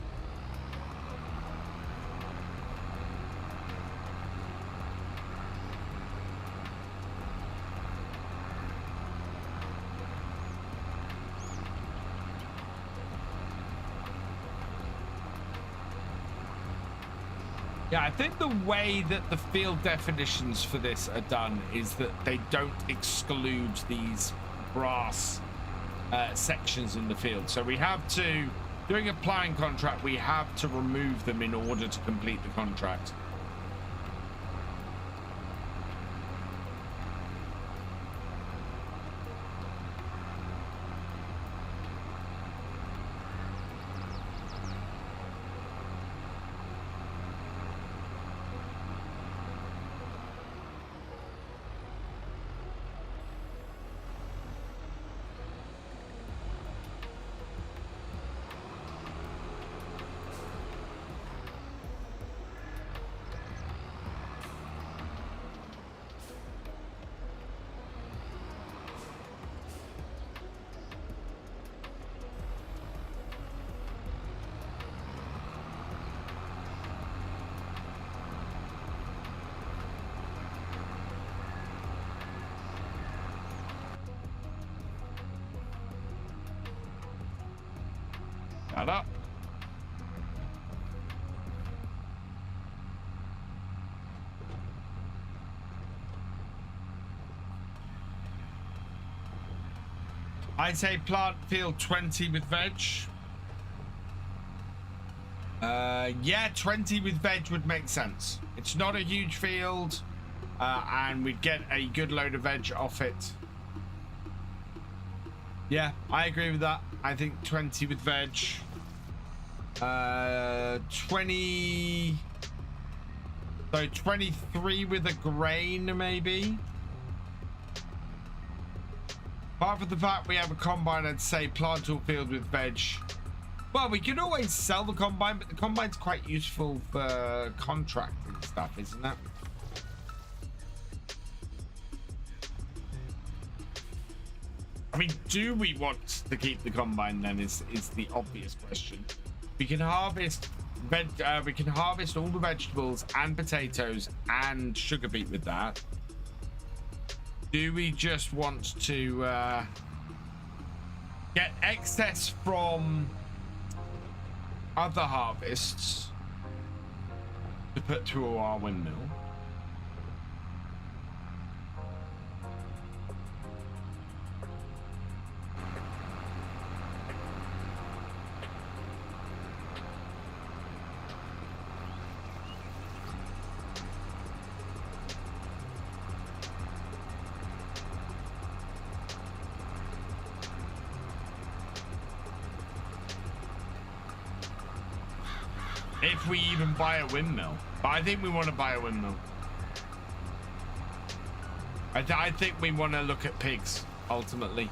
Yeah, I think the way that the field definitions for this are done is that they don't exclude these grass sections in the field. So we have to, doing a plowing contract, we have to remove them in order to complete the contract. Up. I say plant field 20 with veg. Yeah, 20 with veg would make sense. It's not a huge field, and we'd get a good load of veg off it. Yeah, I agree with that. I think 20 with veg. 20... So 23 with a grain, maybe. Apart from the fact we have a combine, I'd say plant all field with veg. Well, we can always sell the combine, but the combine's quite useful for contracting stuff, isn't it? I mean, do we want to keep the combine then is the obvious question. We can harvest we can harvest all the vegetables and potatoes and sugar beet with that. Do we just want to get excess from other harvests to put through our windmill? If we even buy a windmill. But I think we want to buy a windmill. I think we want to look at pigs ultimately,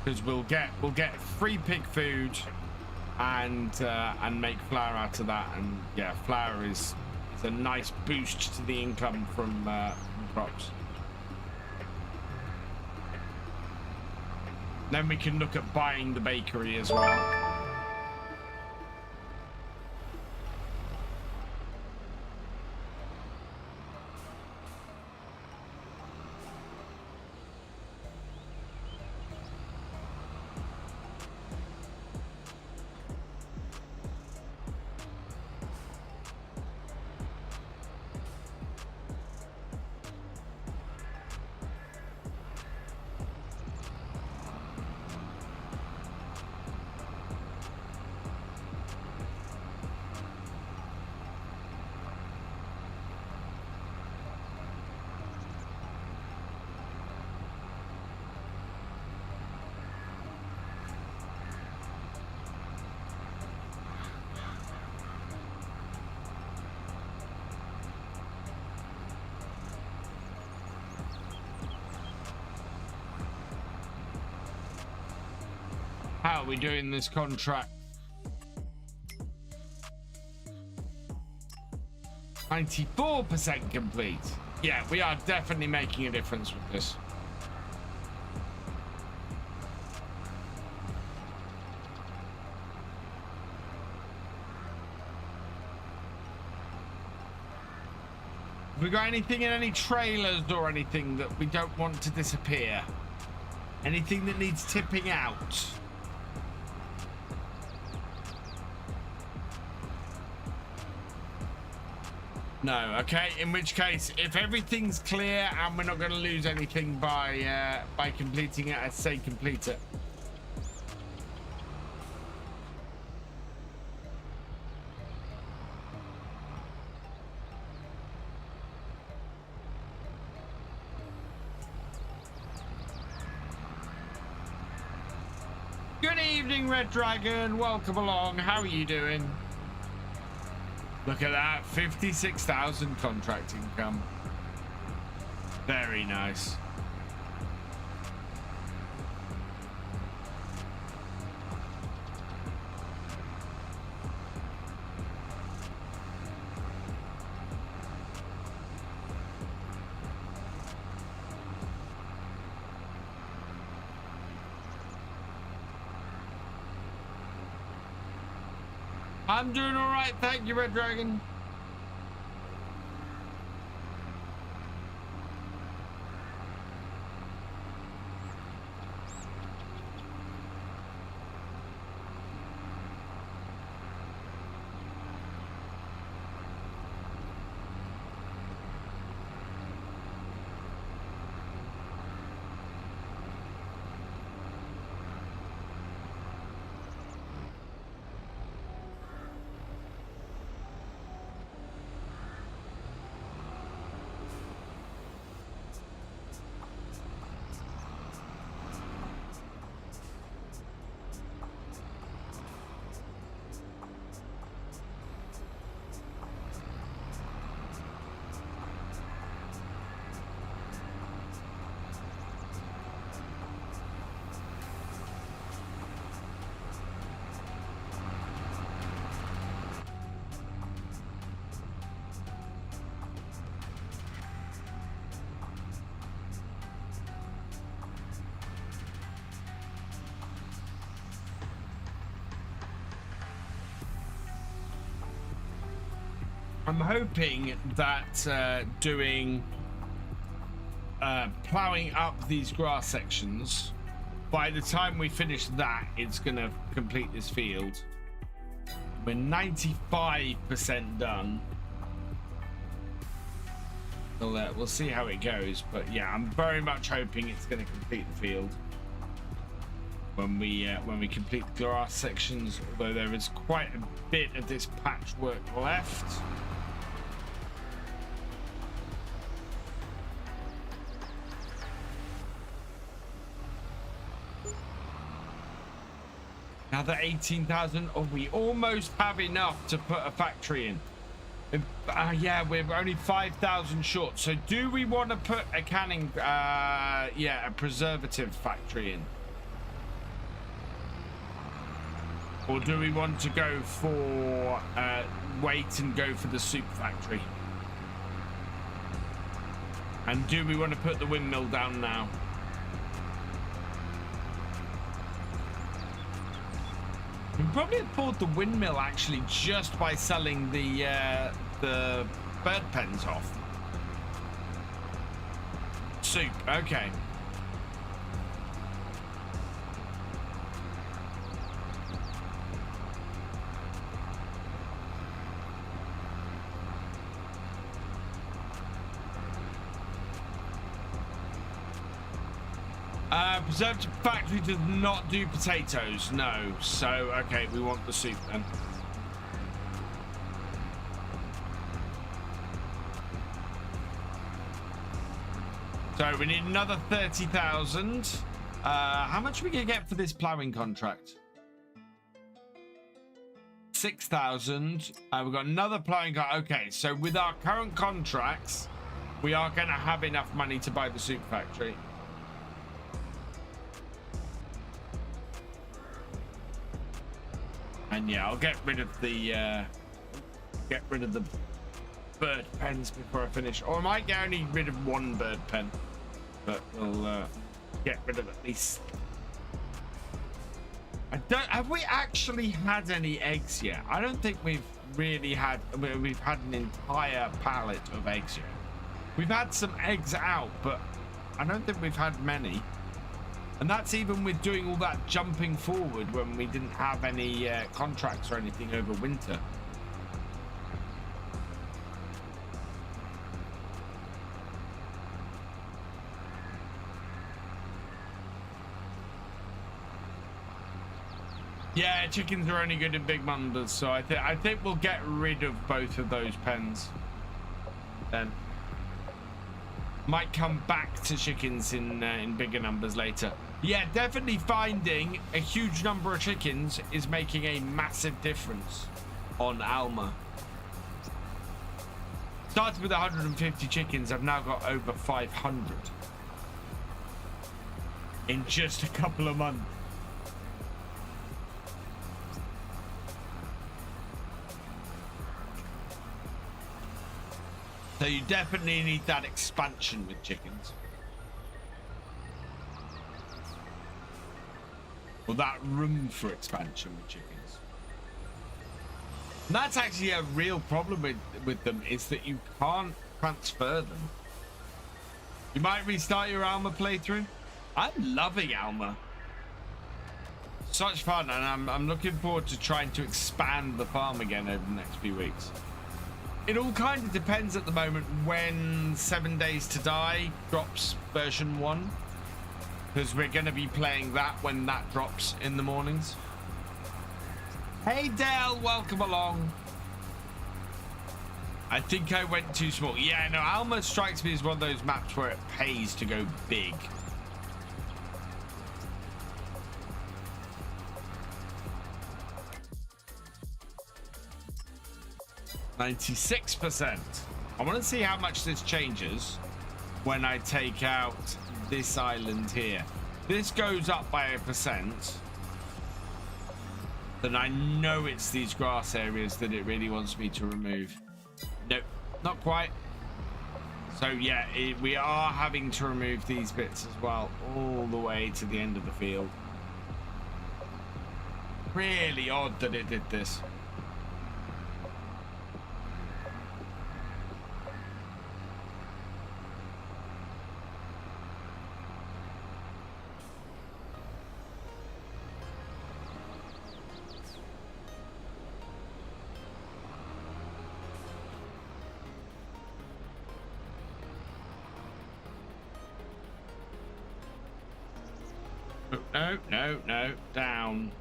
because we'll get free pig food and make flour out of that. And yeah, flour is a nice boost to the income from crops. Then we can look at buying the bakery as well. How are we doing this contract? 94% complete. Yeah, we are definitely making a difference with this. Have we got anything in any trailers or anything that we don't want to disappear? Anything that needs tipping out? No, okay, in which case, if everything's clear and we're not going to lose anything by completing it, I say complete it. Good evening, Red Dragon. Welcome along. How are you doing? Look at that, 56,000 contract income. Very nice. I'm doing all right, thank you, Red Dragon. I'm hoping that doing plowing up these grass sections, by the time we finish that, it's gonna complete this field. We're 95% done. We'll see how it goes, but yeah, I'm very much hoping it's going to complete the field when we complete the grass sections. Although there is quite a bit of this patchwork left. Another 18,000. Oh, we almost have enough to put a factory in. Yeah, we're only 5,000 short. So do we want to put a canning, yeah, a preservative factory in? Or do we want to go for, wait and go for the soup factory? And do we want to put the windmill down now? We can probably afford the windmill actually just by selling the bird pens off. Soup, okay. Preservative factory does not do potatoes, no. So, okay, we want the soup then. So we need another 30,000. How much are we gonna get for this ploughing contract? 6,000. We've got another ploughing contract. Okay, so with our current contracts, we are gonna have enough money to buy the soup factory. And yeah, I'll get rid of the bird pens before I finish, or I might get only rid of one bird pen, but we'll get rid of at least. Have we actually had any eggs yet? I don't think we've really had. We've had an entire pallet of eggs yet. We've had some eggs out, but I don't think we've had many. And that's even with doing all that jumping forward when we didn't have any contracts or anything over winter. Yeah, chickens are only good in big numbers, so I think we'll get rid of both of those pens. Then might come back to chickens in bigger numbers later. Yeah, definitely finding a huge number of chickens is making a massive difference on Alma. Started with 150 chickens, I've now got over 500 in just a couple of months. So you definitely need that expansion with chickens. Or that room for expansion with chickens. And that's actually a real problem with them, is that you can't transfer them. You might restart your Alma playthrough. I'm loving Alma. Such fun, and I'm looking forward to trying to expand the farm again over the next few weeks. It all kind of depends at the moment when 7 Days to Die drops version 1. Because we're going to be playing that when that drops in the mornings. Hey Dell, welcome along. I think I went too small. Yeah, no, Alma strikes me as one of those maps where it pays to go big. %96%. I want to see how much this changes when I take out this island here. This goes up by 1%. Then I know it's these grass areas that it really wants me to remove. Nope, not quite. So yeah, we are having to remove these bits as well, all the way to the end of the field. Really odd that it did this. no, no, no. Down.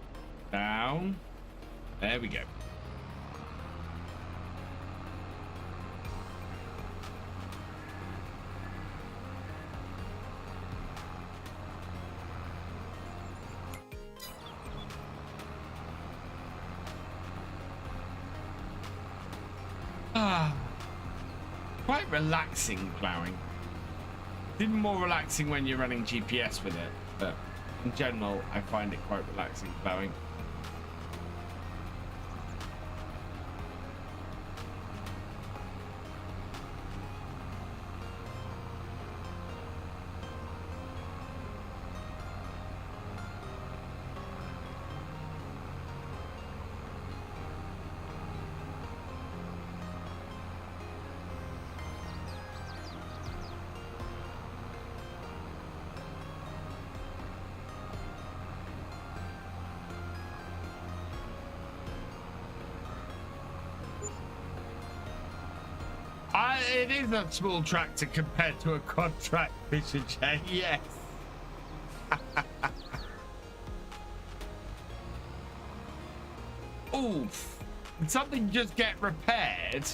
Down. There we go. Quite relaxing ploughing. Even more relaxing when you're running GPS with it, but in general, I find it quite relaxing ploughing. It is a small tractor compared to a contract Thefisherj, yes. Oof. Did something just get repaired?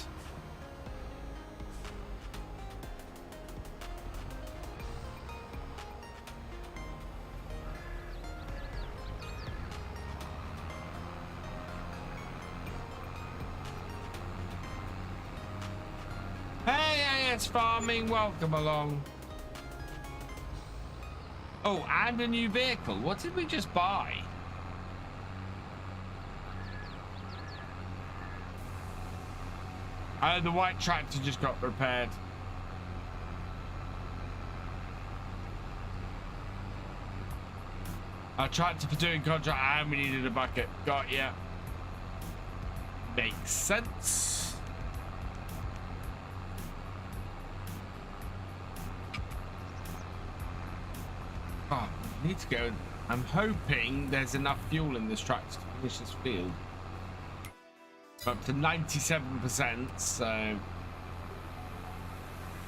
Farming, welcome along. Oh, and a new vehicle. What did we just buy? The white tractor just got repaired. A tractor for doing contract and we needed a bucket. Got ya. Makes sense. Oh, I need to go. I'm hoping there's enough fuel in this truck to finish this field. Up to 97%, so.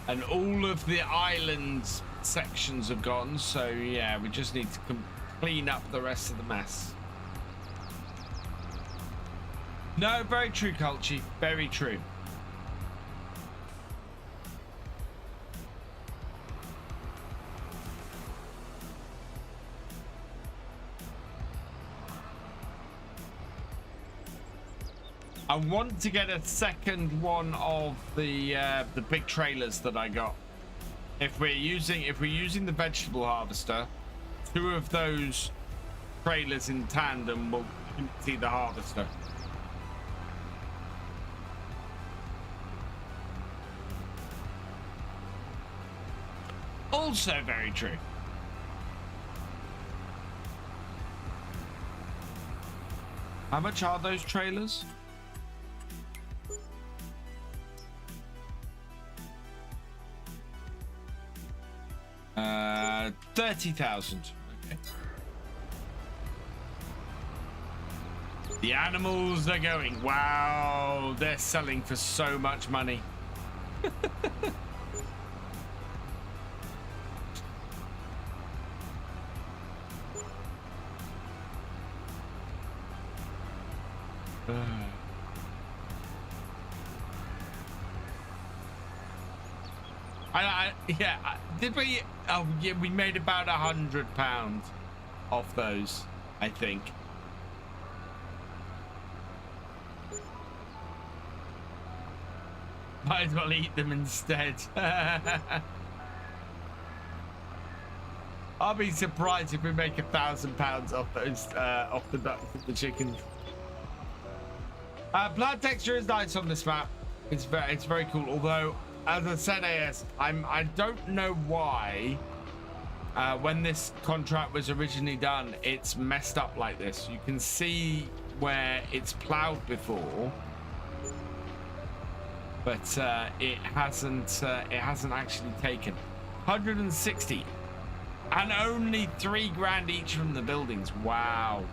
And all of the island sections have gone, so yeah, we just need to clean up the rest of the mess. No, very true, Culchy. Very true. I want to get a second one of the big trailers that I got. If we're using the vegetable harvester, 2 of those trailers in tandem will empty the harvester. Also very true. How much are those trailers? 30,000. Okay. The animals are going. Wow, they're selling for so much money. Yeah, did we? Oh, yeah, we made about £100 off those, I think. Might as well eat them instead. I'll be surprised if we make £1,000 off those, off the ducks and the chickens. Blood texture is nice on this map. It's very cool. Although, as I said, I don't know why when this contract was originally done, it's messed up like this. You can see where it's plowed before, but it hasn't actually taken 160, and only 3 grand each from the buildings. Wow.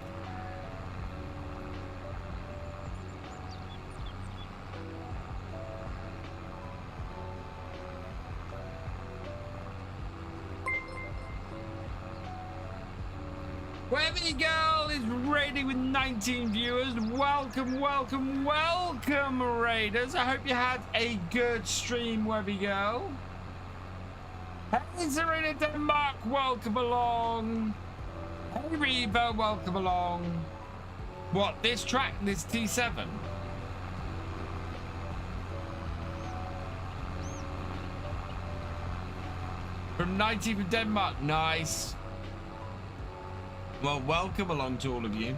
Webby Girl is raiding with 19 viewers. Welcome, welcome, welcome, raiders. I hope you had a good stream, Webby Girl. Hey, Serena Denmark, welcome along. Hey, Reva, welcome along. What, this track, this T7? From 19 from Denmark, nice. Well, welcome along to all of you.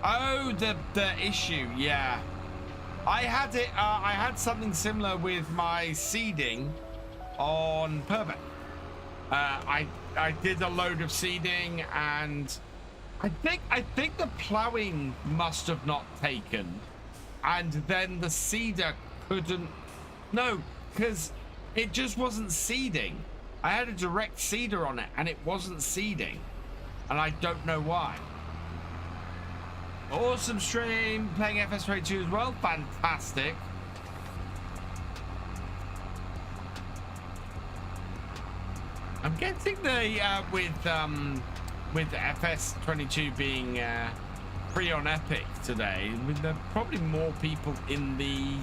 Oh, the issue, yeah. I had something similar with my seeding on Purbeck. I did a load of seeding, and I think the ploughing must have not taken, and then the seeder couldn't. No, because it just wasn't seeding. I had a direct seeder on it, and it wasn't seeding. And I don't know why. Awesome stream, playing FS22 as well. Fantastic. I'm guessing the with FS22 being free on Epic today, there are probably more people in the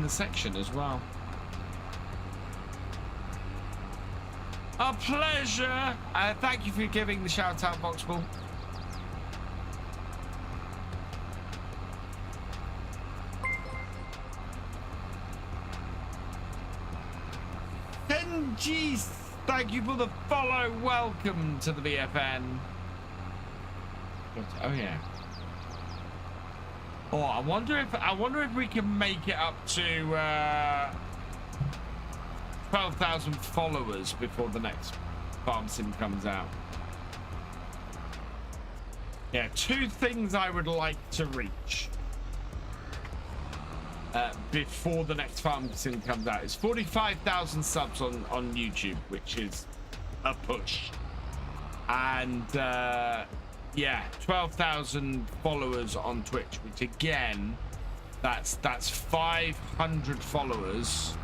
section as well. A pleasure. Thank you for giving the shout out, Oxbo. Kenji, thank you for the follow. Welcome to the VFN. Oh yeah. Oh, I wonder if we can make it up to 12,000 followers before the next farm sim comes out. Yeah, 2 things I would like to reach before the next farm sim comes out. It's 45,000 subs on YouTube, which is a push, and yeah, 12,000 followers on Twitch, which again, that's 500 followers.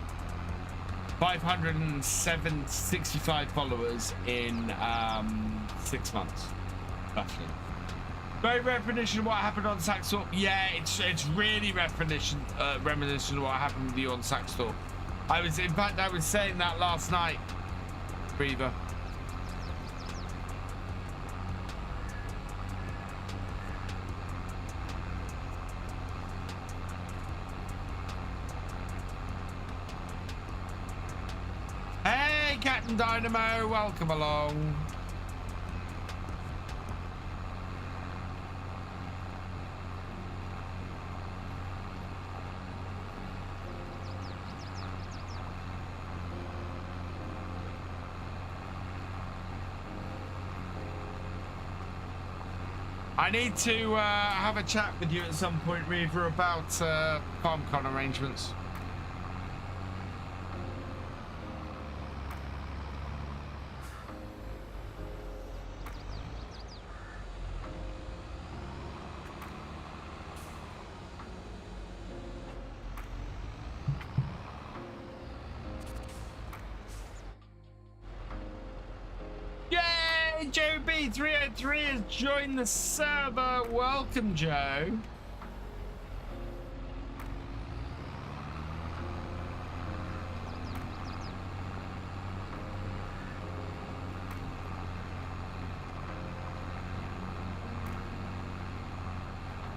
565 followers in 6 months, roughly. Very reminiscent of what happened on Saxthorpe. Yeah, it's really reminiscent of what happened with you on Saxthorpe. In fact, I was saying that last night, Reva. Captain Dynamo, welcome along. I need to have a chat with you at some point, Reva, about FarmCon arrangements. Joe B303 has joined the server. Welcome, Joe.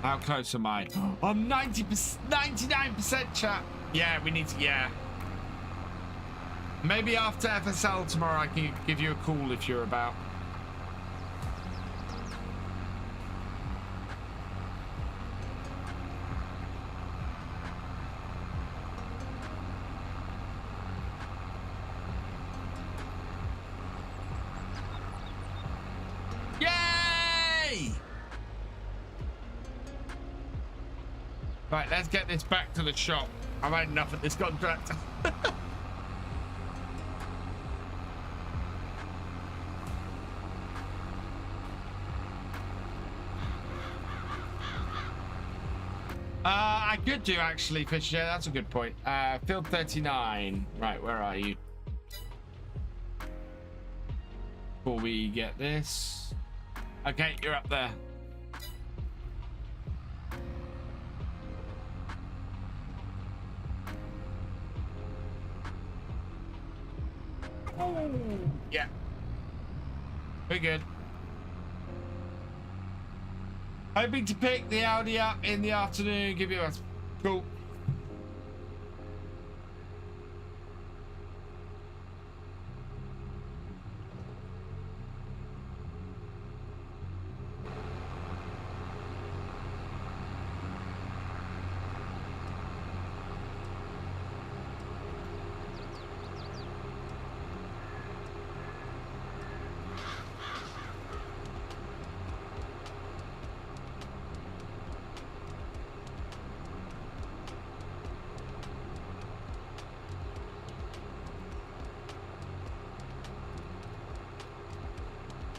How close am I? I'm 99% chat. Yeah, we need to, yeah. Maybe after FSL tomorrow I can give you a call if you're about. Right, let's get this back to the shop. I've had enough of this contract. I could do actually, Fisher. Yeah, that's a good point. Field 39. Right, where are you? before we get this. Okay, you're up there. Yeah. We're good. Hoping to pick the Audi up in the afternoon. Give you a cool.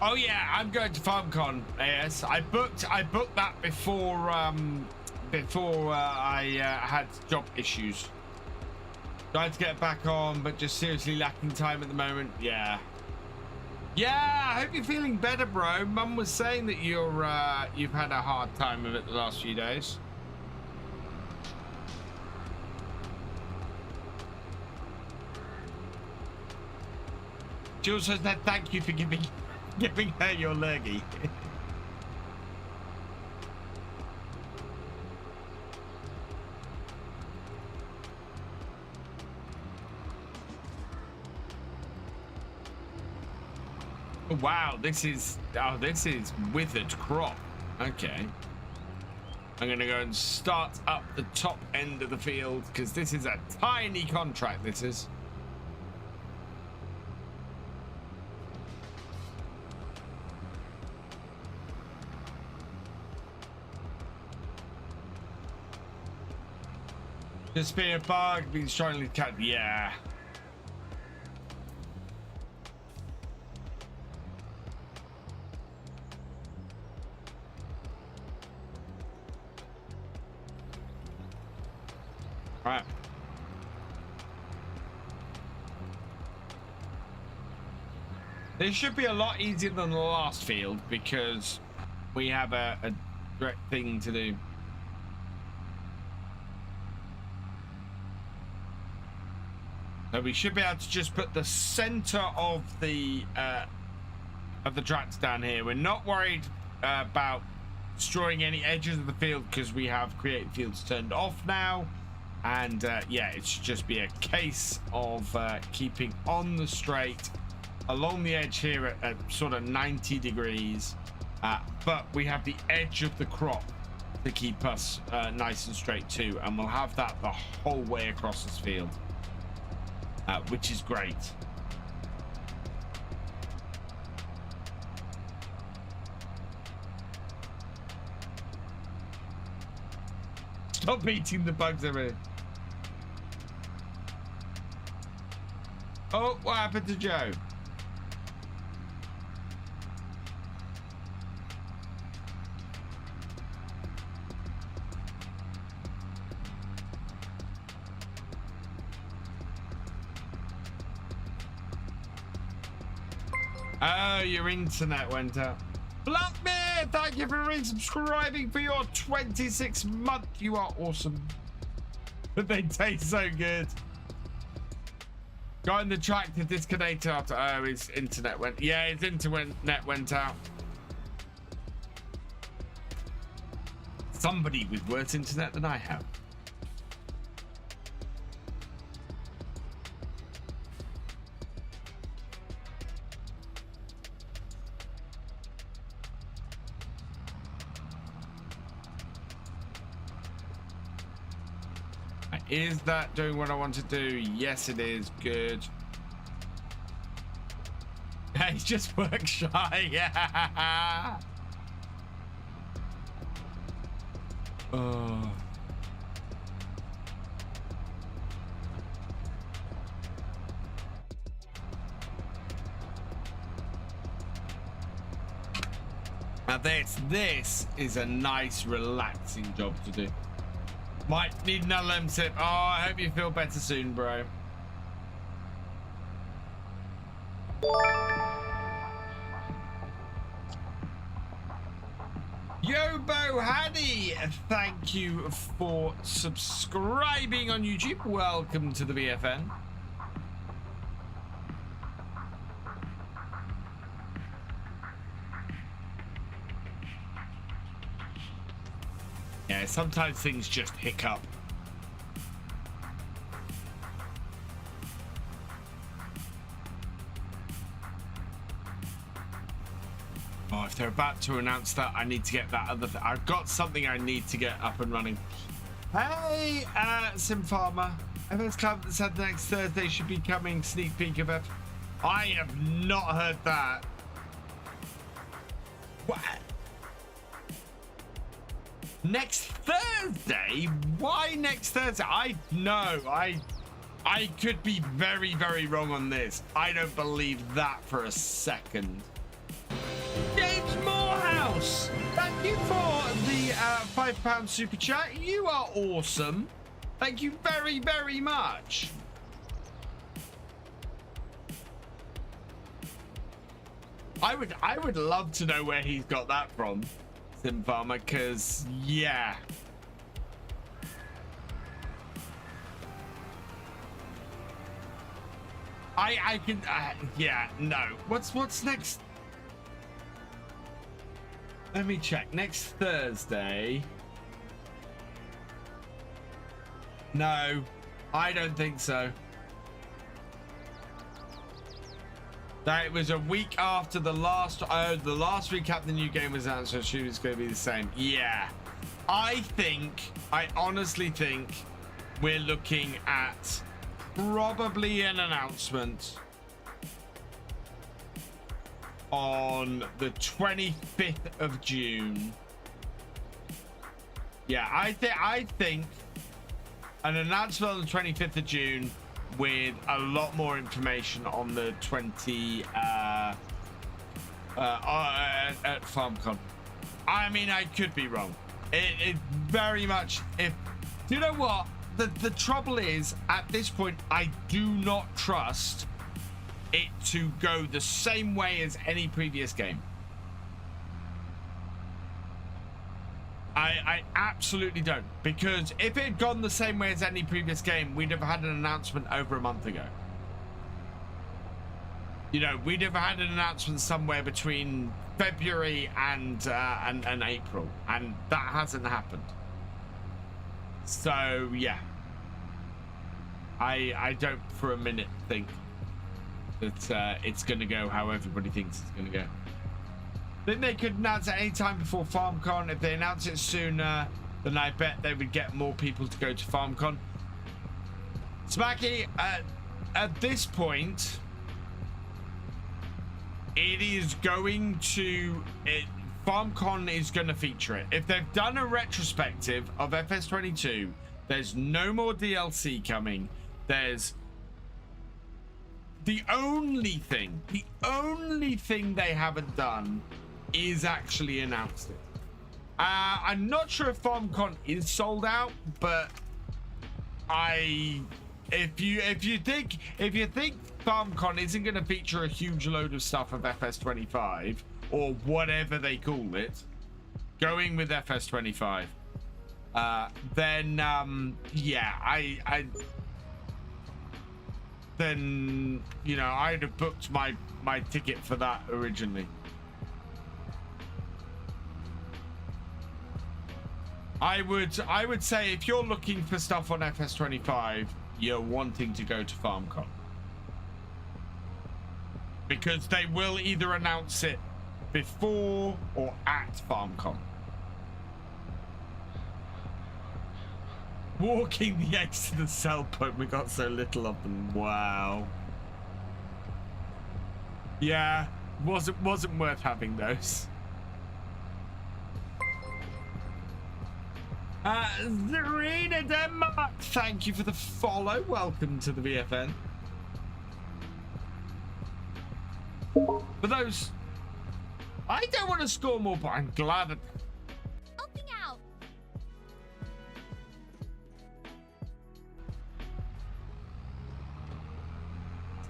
Oh yeah, I'm going to FarmCon. Yes, I booked that before I had job issues. Tried to get back on, but just seriously lacking time at the moment. Yeah. Yeah, I hope you're feeling better, bro. Mum was saying that you've had a hard time of it the last few days. Jules says that thank you for giving her your lurgy. Wow, this is withered crop. Okay. I'm gonna go and start up the top end of the field because this is a tiny contract, this is. Just being a bug, being strongly cut. Yeah. Right. This should be a lot easier than the last field because we have a direct thing to do. So we should be able to just put the center of the tracks down here. We're not worried about destroying any edges of the field because we have create fields turned off now. And yeah, it should just be a case of keeping on the straight along the edge here at sort of 90 degrees. But we have the edge of the crop to keep us nice and straight too. And we'll have that the whole way across this field. Which is great. Stop eating the bugs over here. Oh, what happened to Joe? Oh, your internet went out. Blackmere, thank you for resubscribing for your 26th month. You are awesome. But they taste so good. Got in the track to disconnect after. Oh, his internet went. Yeah, his internet went out. Somebody with worse internet than I have. Is that doing what I want to do? Yes, it is. Good. He's just work shy. Yeah. Oh. Now this is a nice, relaxing job to do. Might need another lemon sip. Oh, I hope you feel better soon, bro. Yobo Haddy, thank you for subscribing on YouTube. Welcome to the BFN. Yeah, sometimes things just hiccup. Oh, if they're about to announce that, I need to get that other thing. I've got something I need to get up and running. Hey, Sim Farmer. FS Club that said the next Thursday should be coming. Sneak peek of it. I have not heard that. What? Next Thursday? Why next Thursday? I could be very, very wrong on this. I don't believe that for a second. James Morehouse, thank you for the £5 super chat. You are awesome. Thank you very, very much. I would love to know where he's got that from, Sim Farmer, because yeah. I can yeah, no. What's next? Let me check. Next Thursday. No, I don't think so. That it was a week after the last recap. The new game was announced, so she was going to be the same. Yeah, I honestly think we're looking at probably an announcement on the 25th of June. Yeah, I think an announcement on the 25th of June with a lot more information on the 20 at FarmCon. I mean, I could be wrong. It very much. Do you know what the trouble is? At this point, I do not trust it to go the same way as any previous game. I absolutely don't, because if it had gone the same way as any previous game, we'd have had an announcement over a month ago. You know, we'd have had an announcement somewhere between February and April, and that hasn't happened. So yeah, I don't for a minute think that it's going to go how everybody thinks it's going to go. Then they could announce it any time before FarmCon. If they announce it sooner, then I bet they would get more people to go to FarmCon. Smacky, at this point, it is going to... FarmCon is going to feature it. If they've done a retrospective of FS22, there's no more DLC coming. There's... The only thing they haven't done is actually announced it. I'm not sure if FarmCon is sold out, but if you think FarmCon isn't going to feature a huge load of stuff of FS25 or whatever they call it, going with FS25, then yeah, then you know, I'd have booked my ticket for that originally. I would say if you're looking for stuff on FS25, you're wanting to go to FarmCon, because they will either announce it before or at FarmCon. Walking the eggs to the sell point, we got so little of them. Wow. Yeah, wasn't worth having those. Zarina Denmark, thank you for the follow. Welcome to the BFN. For those, I don't want to score more, but I'm glad that. Helping out.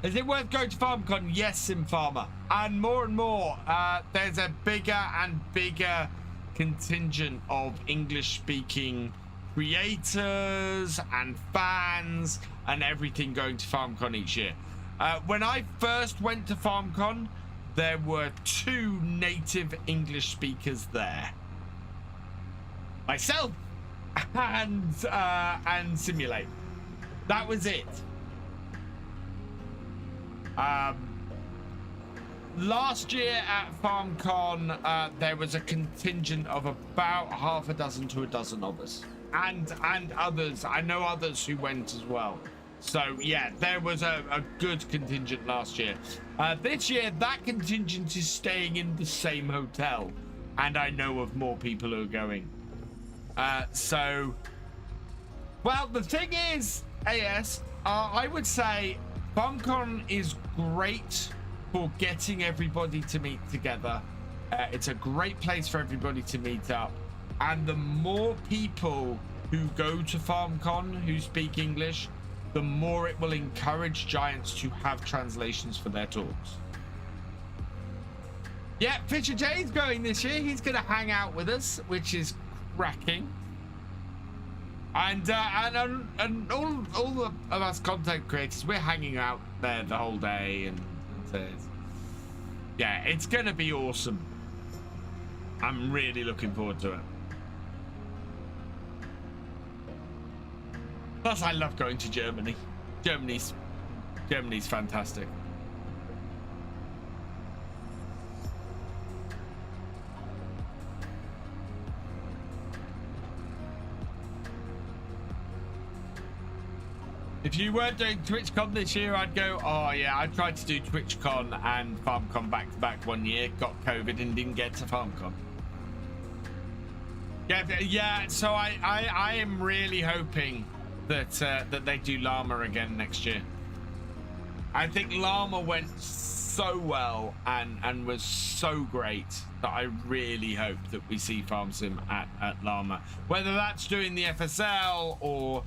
Is it worth going to FarmCon? Yes, Sim Farmer. And more, there's a bigger and bigger contingent of English-speaking creators and fans and everything going to FarmCon each year. When I first went to FarmCon, there were 2 native English speakers there. Myself and Simulate. That was it. Last year at FarmCon, there was a contingent of about half a dozen to a dozen of us, and others. I know others who went as well. So yeah, there was a good contingent last year. This year, that contingent is staying in the same hotel, and I know of more people who are going. So, well, the thing is, I would say FarmCon is great for getting everybody to meet together. It's a great place for everybody to meet up, and the more people who go to FarmCon who speak English, the more it will encourage Giants to have translations for their talks. Yeah, Thefisherj is going this year. He's going to hang out with us, which is cracking. And all of us content creators, we're hanging out there the whole day, and yeah, it's going to be awesome. I'm really looking forward to it. Plus, I love going to Germany. Germany's fantastic. If you weren't doing TwitchCon this year, I'd go, oh yeah, I tried to do TwitchCon and FarmCon back to back one year, got COVID and didn't get to FarmCon. Yeah, so I am really hoping that that they do Llama again next year. I think Llama went so well and was so great that I really hope that we see FarmSim at Llama. Whether that's doing the FSL or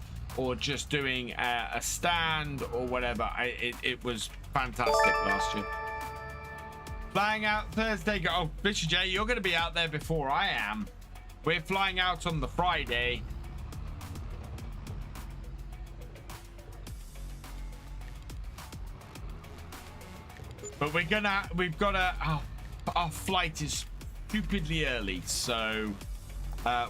just doing a stand or whatever, it was fantastic last year. Flying out Thursday. Oh, Thefisherj, you're going to be out there before I am. We're flying out on the Friday. But we've got our flight is stupidly early, so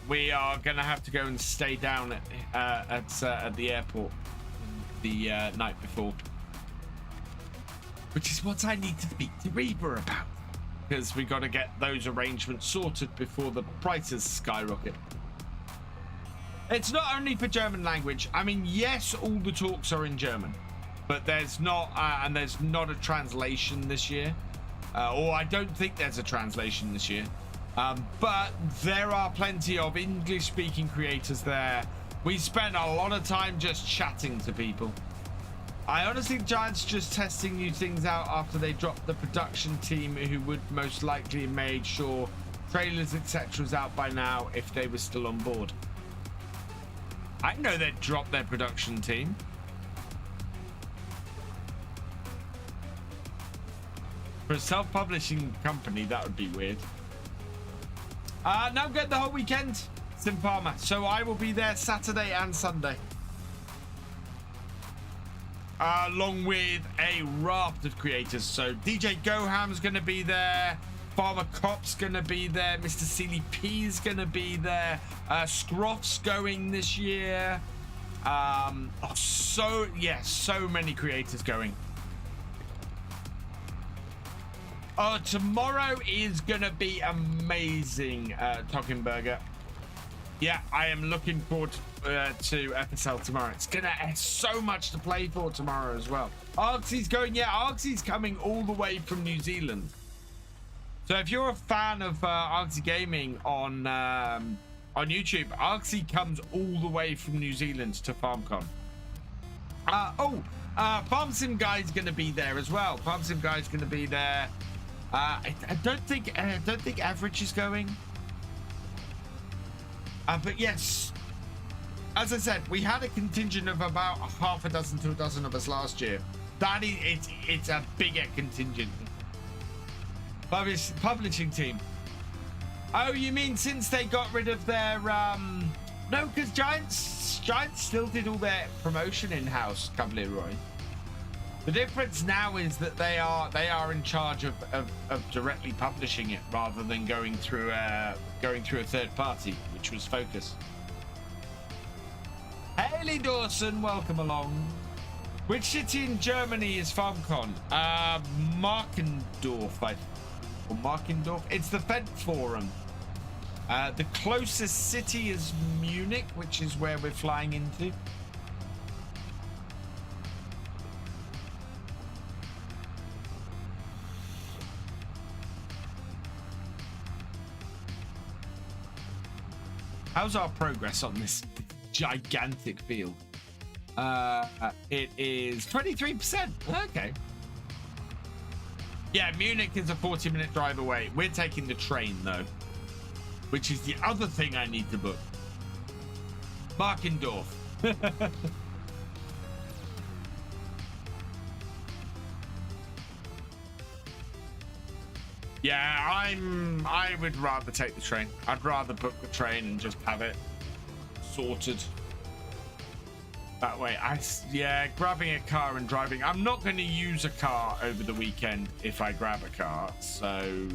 we are gonna have to go and stay down at the airport the night before, which is what I need to speak to Reba about, because we got to get those arrangements sorted before the prices skyrocket. It's not only for German language. I mean, yes, all the talks are in German, but there's not a translation this year, or I don't think there's a translation this year. But there are plenty of English-speaking creators there. We spent a lot of time just chatting to people. I honestly think Giants just testing new things out after they dropped the production team, who would most likely have made sure trailers, etc. was out by now if they were still on board. I know they'd drop their production team. For a self-publishing company, that would be weird. Now I'm good the whole weekend, Sim Farmer. So I will be there Saturday and Sunday. Along with a raft of creators. So DjGoHam's going to be there. Farmer Cop's going to be there. Mr. Sealy P's going to be there. Scroff's going this year. So many creators going. Tomorrow is gonna be amazing, Tockenberger. Yeah, I am looking forward to FSL tomorrow. It's gonna have so much to play for tomorrow as well. ArkAngil's going. Yeah, ArkAngil's coming all the way from New Zealand. So if you're a fan of ArkAngil Gaming on YouTube, ArkAngil comes all the way from New Zealand to FarmCon. FarmSim guy's gonna be there as well. FarmSim guy's gonna be there. I don't think Average is going. But yes, as I said, we had a contingent of about half a dozen to a dozen of us last year. That is, it's a bigger contingent. Publishing team. Oh, you mean since they got rid of their no, because Giants still did all their promotion in-house, Cavalier. The difference now is that they are in charge of directly publishing it rather than going through a third party, which was Focus. Haley Dawson, welcome along. Which city in Germany is FarmCon? Markendorf, or Markendorf. It's the Fed Forum. The closest city is Munich, which is where we're flying into. How's our progress on this gigantic field? It is 23%. Okay. Yeah, Munich is a 40-minute drive away. We're taking the train, though, which is the other thing I need to book. Markendorf. Yeah, I would rather take the train. I'd rather book the train and just have it sorted that way. Yeah, grabbing a car and driving. I'm not going to use a car over the weekend if I grab a car, so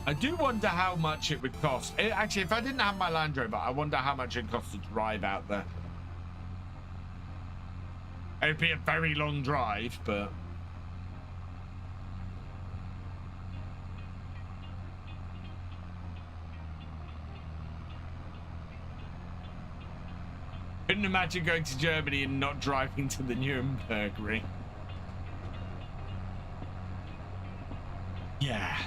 I do wonder how much it would cost. Actually, if I didn't have my Land Rover, I wonder how much it costs to drive out there. It'd be a very long drive, but couldn't imagine going to Germany and not driving to the Nuremberg Ring. Yeah.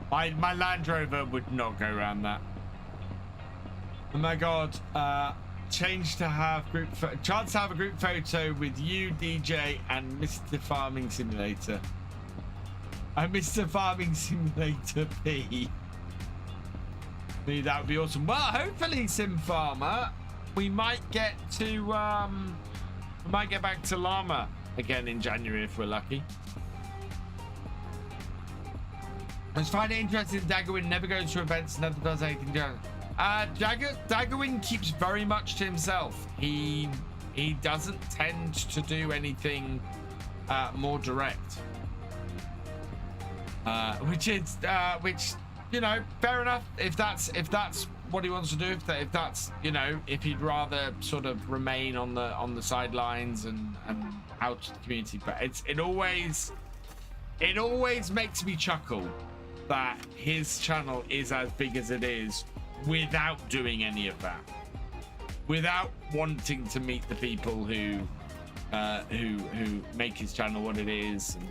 My Land Rover would not go around that. Oh my god. Change to have chance to have a group photo with you, DJ, and Mr. Farming Simulator. And Mr. Farming Simulator P. That would be awesome. Well, hopefully, Sim Farmer, we might get to we might get back to Llama again in January if we're lucky. I just find it interesting Daggerwin never goes to events, never does anything different. Daggerwin keeps very much to himself. He doesn't tend to do anything more direct. Which you know, fair enough. If that's what he wants to do, if that's, you know, if he'd rather sort of remain on the sidelines and out to the community, but it always makes me chuckle that his channel is as big as it is without doing any of that, without wanting to meet the people who make his channel what it is. And,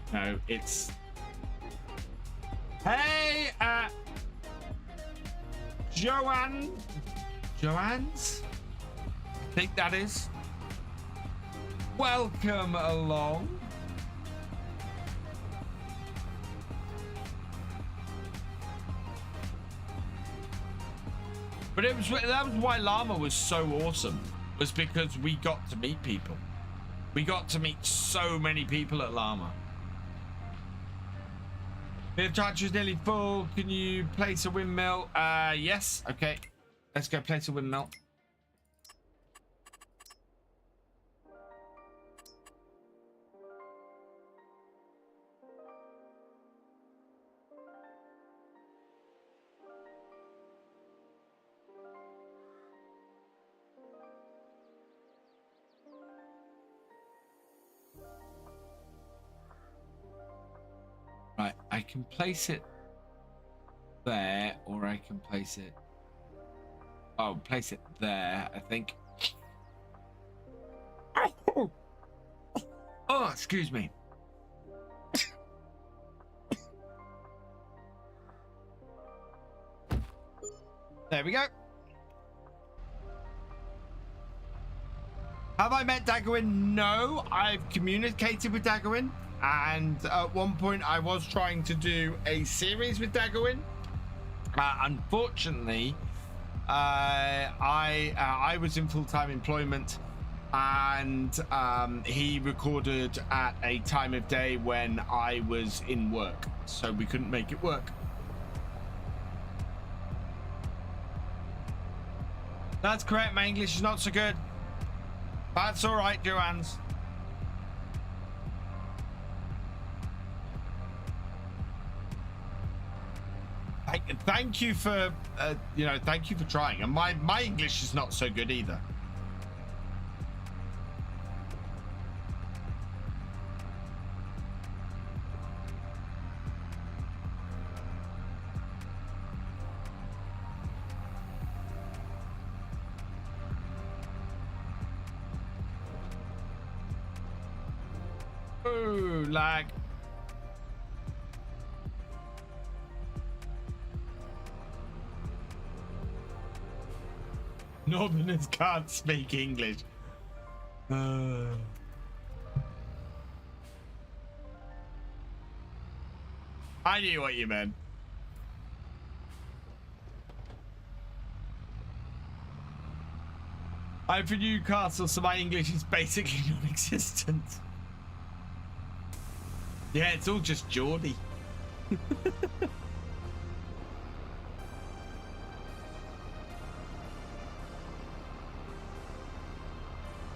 you know, it's hey Joanne's, I think that is. Welcome along. But that was why Llama was so awesome, was because we got to meet people. We got to meet so many people at Llama. The charge is nearly full. Can you place a windmill? Yes. Okay. Let's go place a windmill. Right, I can place it there, or I can place it... Oh, place it there, I think. Oh, excuse me. There we go. Have I met Daggerwin? No, I've communicated with Daggerwin. And at one point I was trying to do a series with Daggerwin. Unfortunately, I was in full-time employment, and he recorded at a time of day when I was in work, so we couldn't make it work. That's correct. My English is not so good. That's all right, Joanne's. Thank you for, thank you for trying. And my English is not so good either. Ooh, lag. Northerners can't speak English. I knew what you meant. I'm from Newcastle, so my English is basically non-existent. Yeah, it's all just Geordie.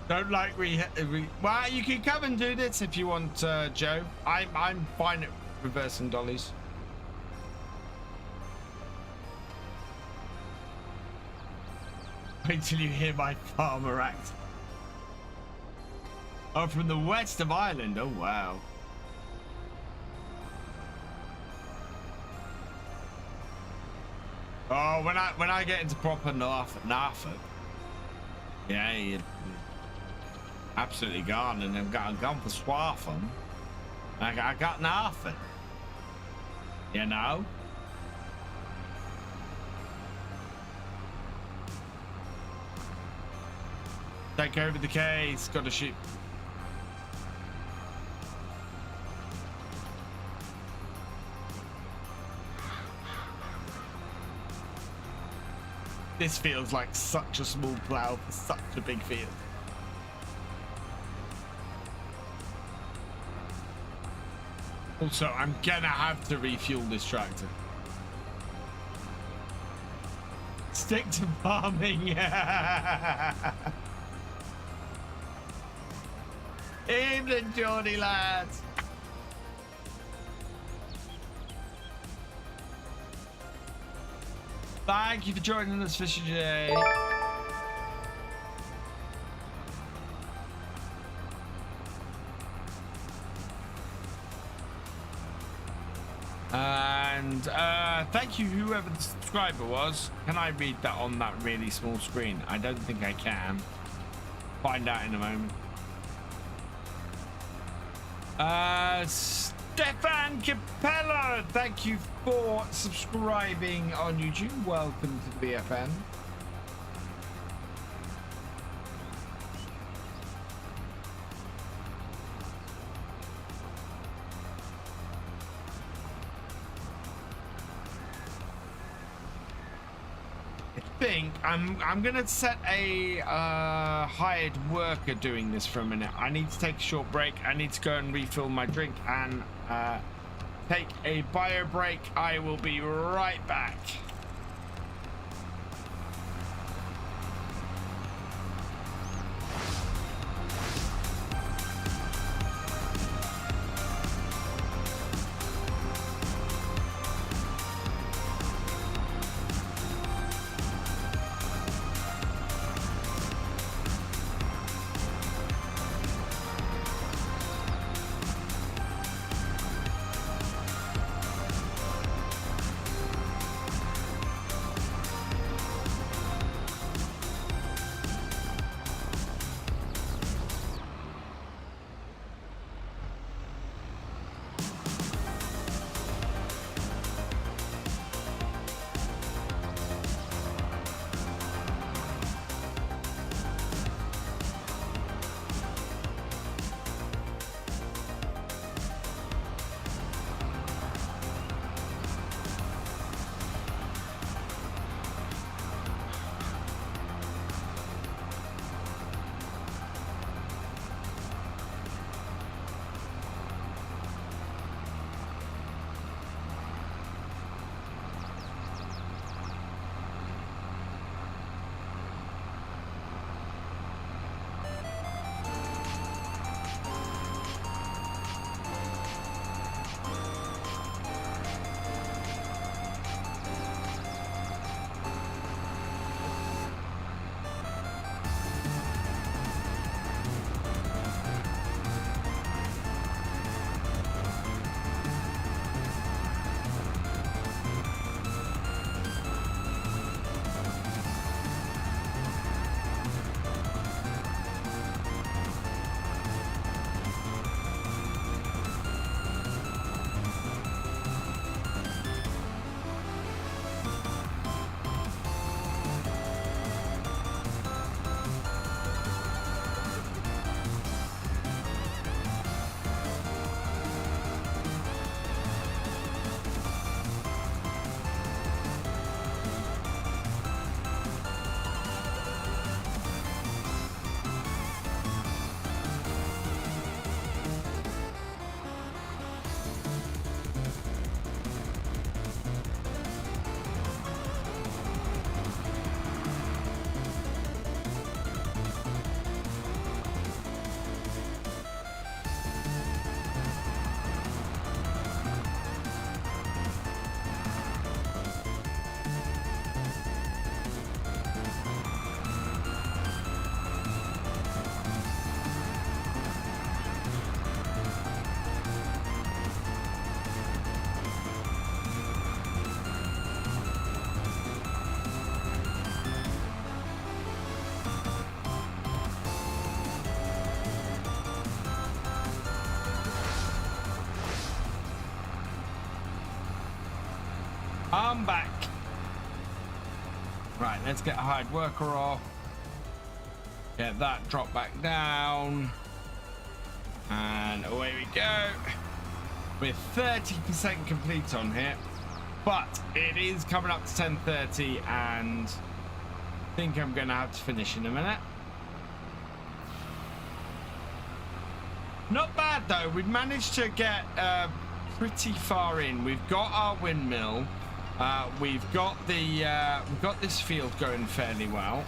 Don't like well, you can come and do this if you want, Joe. I'm fine at reversing dollies. Wait till you hear my farmer act. Oh, from the west of Ireland. Oh wow. Oh, when I get into proper Norfolk, yeah, you're absolutely gone, and I've gone for Swartham. I got Norfolk, you know. Take over the case. Got to shoot. This feels like such a small plow for such a big field. Also, I'm gonna have to refuel this tractor. Stick to farming. Evening, Geordie lads. Thank you for joining us, Thefisherj. And thank you, whoever the subscriber was. Can I read that on that really small screen? I don't think I can. Find out in a moment. Stefan Capello, thank you for subscribing on YouTube. Welcome to the BFN. I think I'm gonna set a hired worker doing this for a minute. I need to take a short break. I need to go and refill my drink and take a bio break. I will be right back. I'm back. Right, let's get a hired worker off. Get that drop back down. And away we go. We're 30% complete on here. But it is coming up to 10:30 and I think I'm going to have to finish in a minute. Not bad though. We've managed to get pretty far in. We've got our windmill. We've got this field going fairly well.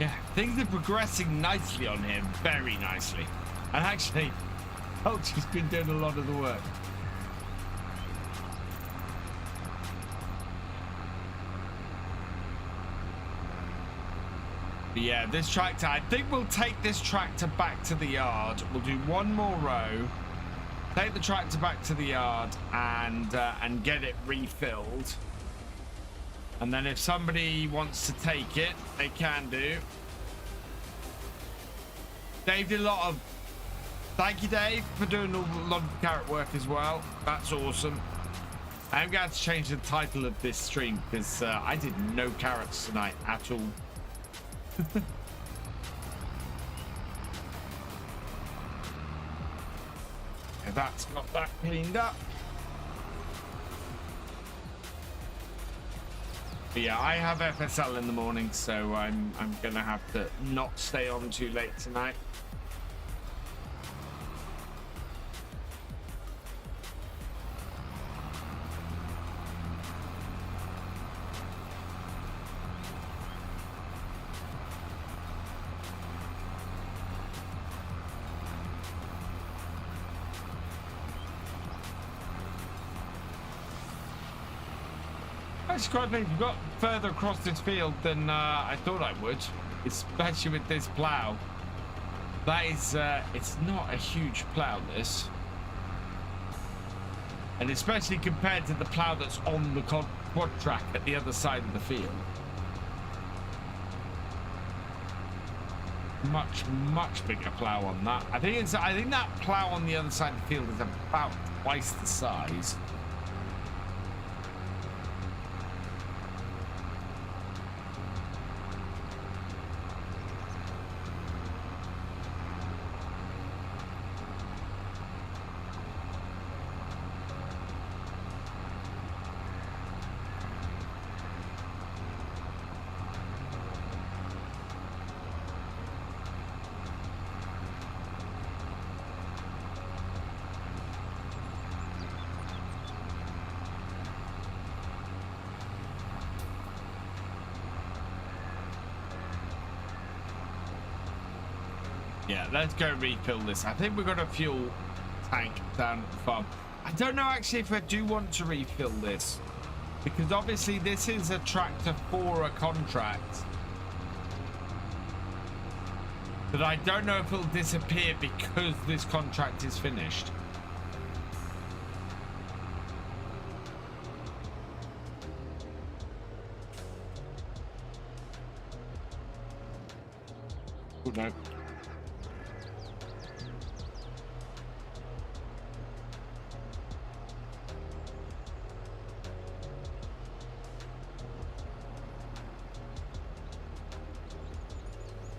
Yeah, things are progressing nicely on here, very nicely. And actually, Hodge has been doing a lot of the work. But yeah, this tractor, I think we'll take this tractor back to the yard. We'll do one more row, take the tractor back to the yard and get it refilled. And then if somebody wants to take it, they can do. Dave did a lot of... Thank you, Dave, for doing a lot of carrot work as well. That's awesome. I'm going to have to change the title of this stream because I did no carrots tonight at all. Okay, that's got that cleaned up. But yeah, I have FSL in the morning, so I'm gonna have to not stay on too late tonight. Quite late. You got further across this field than I thought I would, especially with this plow. That is, it's not a huge plow, this, and especially compared to the plow that's on the quad track at the other side of the field. Much bigger plow on that. I think that plow on the other side of the field is about twice the size. Yeah, let's go refill this. I think we've got a fuel tank down at the farm. I don't know actually if I do want to refill this, because obviously this is a tractor for a contract. But I don't know if it'll disappear because this contract is finished. Oh no.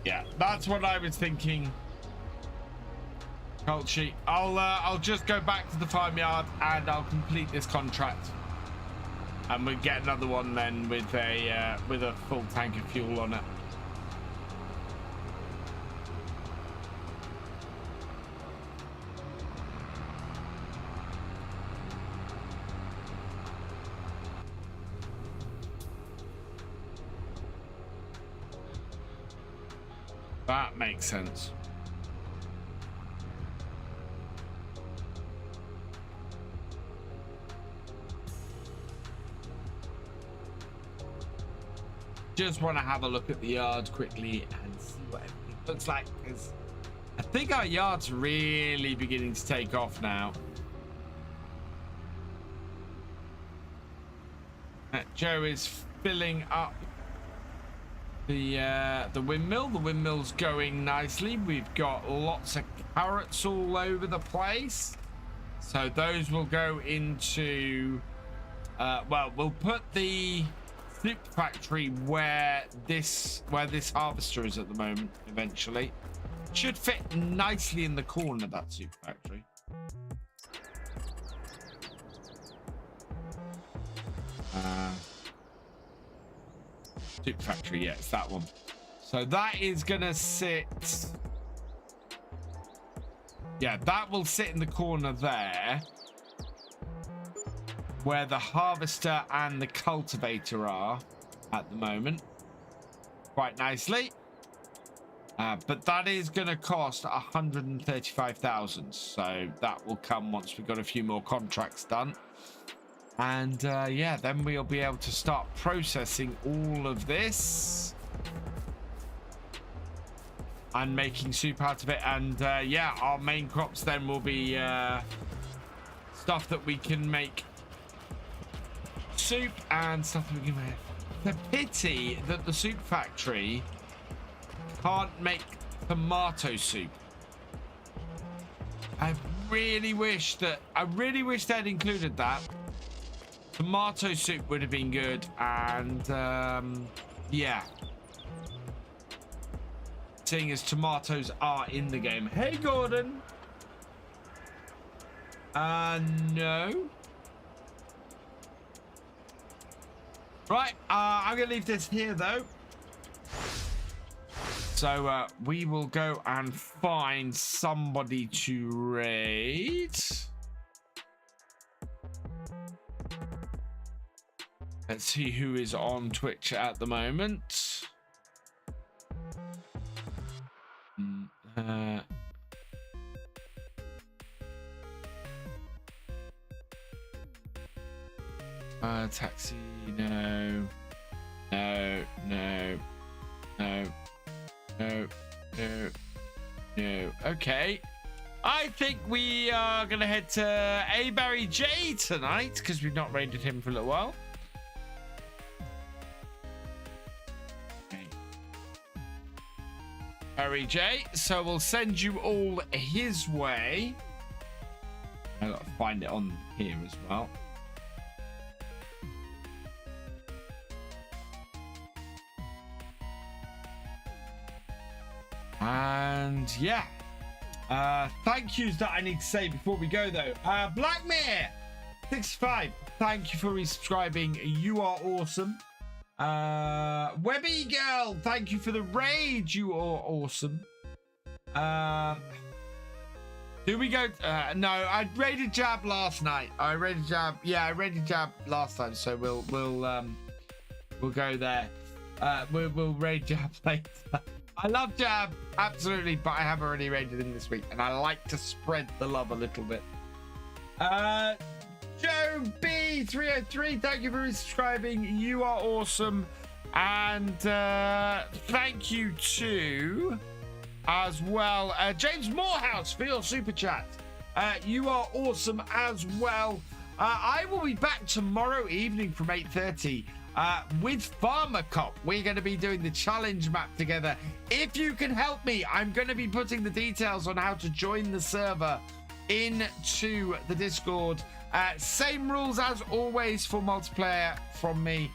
Yeah, that's what I was thinking. Culture. I'll just go back to the farmyard and I'll complete this contract, and we'll get another one then with a full tank of fuel on it. That makes sense. Just want to have a look at the yard quickly and see what everything looks like, because I think our yard's really beginning to take off now. Joe is filling up the windmill. The windmill's going nicely. We've got lots of carrots all over the place. So those will go into, well, we'll put the soup factory where this harvester is at the moment. Eventually, should fit nicely in the corner of that soup factory. Soup factory, yeah, it's that one. So that is gonna sit. Yeah, that will sit in the corner there, where the harvester and the cultivator are at the moment, quite nicely. But that is going to cost 135,000, so that will come once we've got a few more contracts done. And yeah, then we'll be able to start processing all of this and making soup out of it. And yeah, our main crops then will be stuff that we can make soup and stuff that we can make. The pity that the soup factory can't make tomato soup. I really wish they'd included that. Tomato soup would have been good. And yeah, seeing as tomatoes are in the game. Hey Gordon. No. Right, I'm gonna leave this here though. So we will go and find somebody to raid. Let's see who is on Twitch at the moment. Taxi, no. Okay, I think we are gonna head to Barry J tonight because we've not raided him for a little while. Okay. Barry J, so we'll send you all his way. I gotta find it on here as well. And yeah, thank yous that I need to say before we go though. Blackmere 65, thank you for resubscribing, you are awesome. Webby Girl, thank you for the raid, you are awesome. Do we go no, I raided Jab last night. I raided Jab last time, so we'll go there. We'll raid Jab later. I love Jab, absolutely, but I have already raided him this week, and I like to spread the love a little bit. Joe B303, thank you for resubscribing. You are awesome. And thank you to, as well, James Morehouse for your super chat. You are awesome as well. I will be back tomorrow evening from 8:30. With Farmer Cop, we're going to be doing the challenge map together. If you can help me, I'm going to be putting the details on how to join the server into the Discord. Same rules as always for multiplayer from me.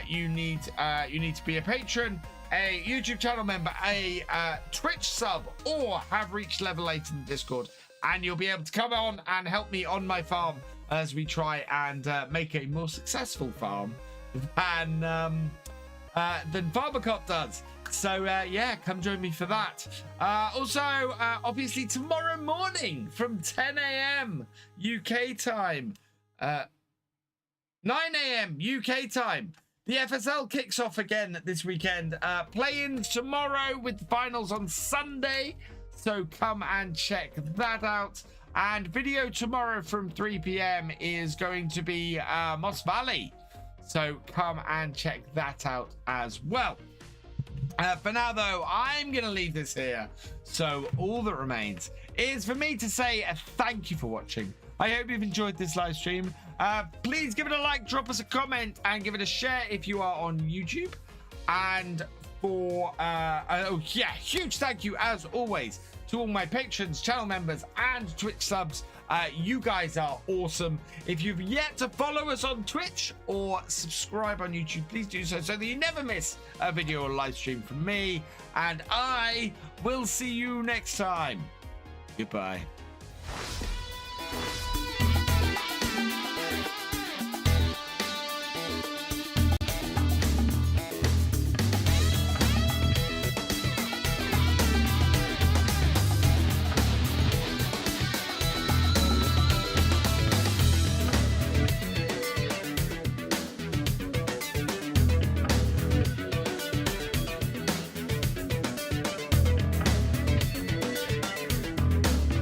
You need to be a patron, a YouTube channel member, a Twitch sub, or have reached level 8 in the Discord, and you'll be able to come on and help me on my farm as we try and make a more successful farm than Farmer Cop does. So yeah, come join me for that. Also, obviously tomorrow morning from 10 a.m. UK time, 9 a.m. UK time, the FSL kicks off again this weekend. Play-ins tomorrow with the finals on Sunday, so come and check that out. And video tomorrow from 3 p.m. is going to be Moss Valley. So come and check that out as well. For now, though, I'm going to leave this here. So all that remains is for me to say a thank you for watching. I hope you've enjoyed this live stream. Please give it a like, drop us a comment, and give it a share if you are on YouTube. And for oh yeah, huge thank you as always to all my patrons, channel members, and Twitch subs. You guys are awesome. If you've yet to follow us on Twitch or subscribe on YouTube, please do so that you never miss a video or live stream from me. And I will see you next time. Goodbye.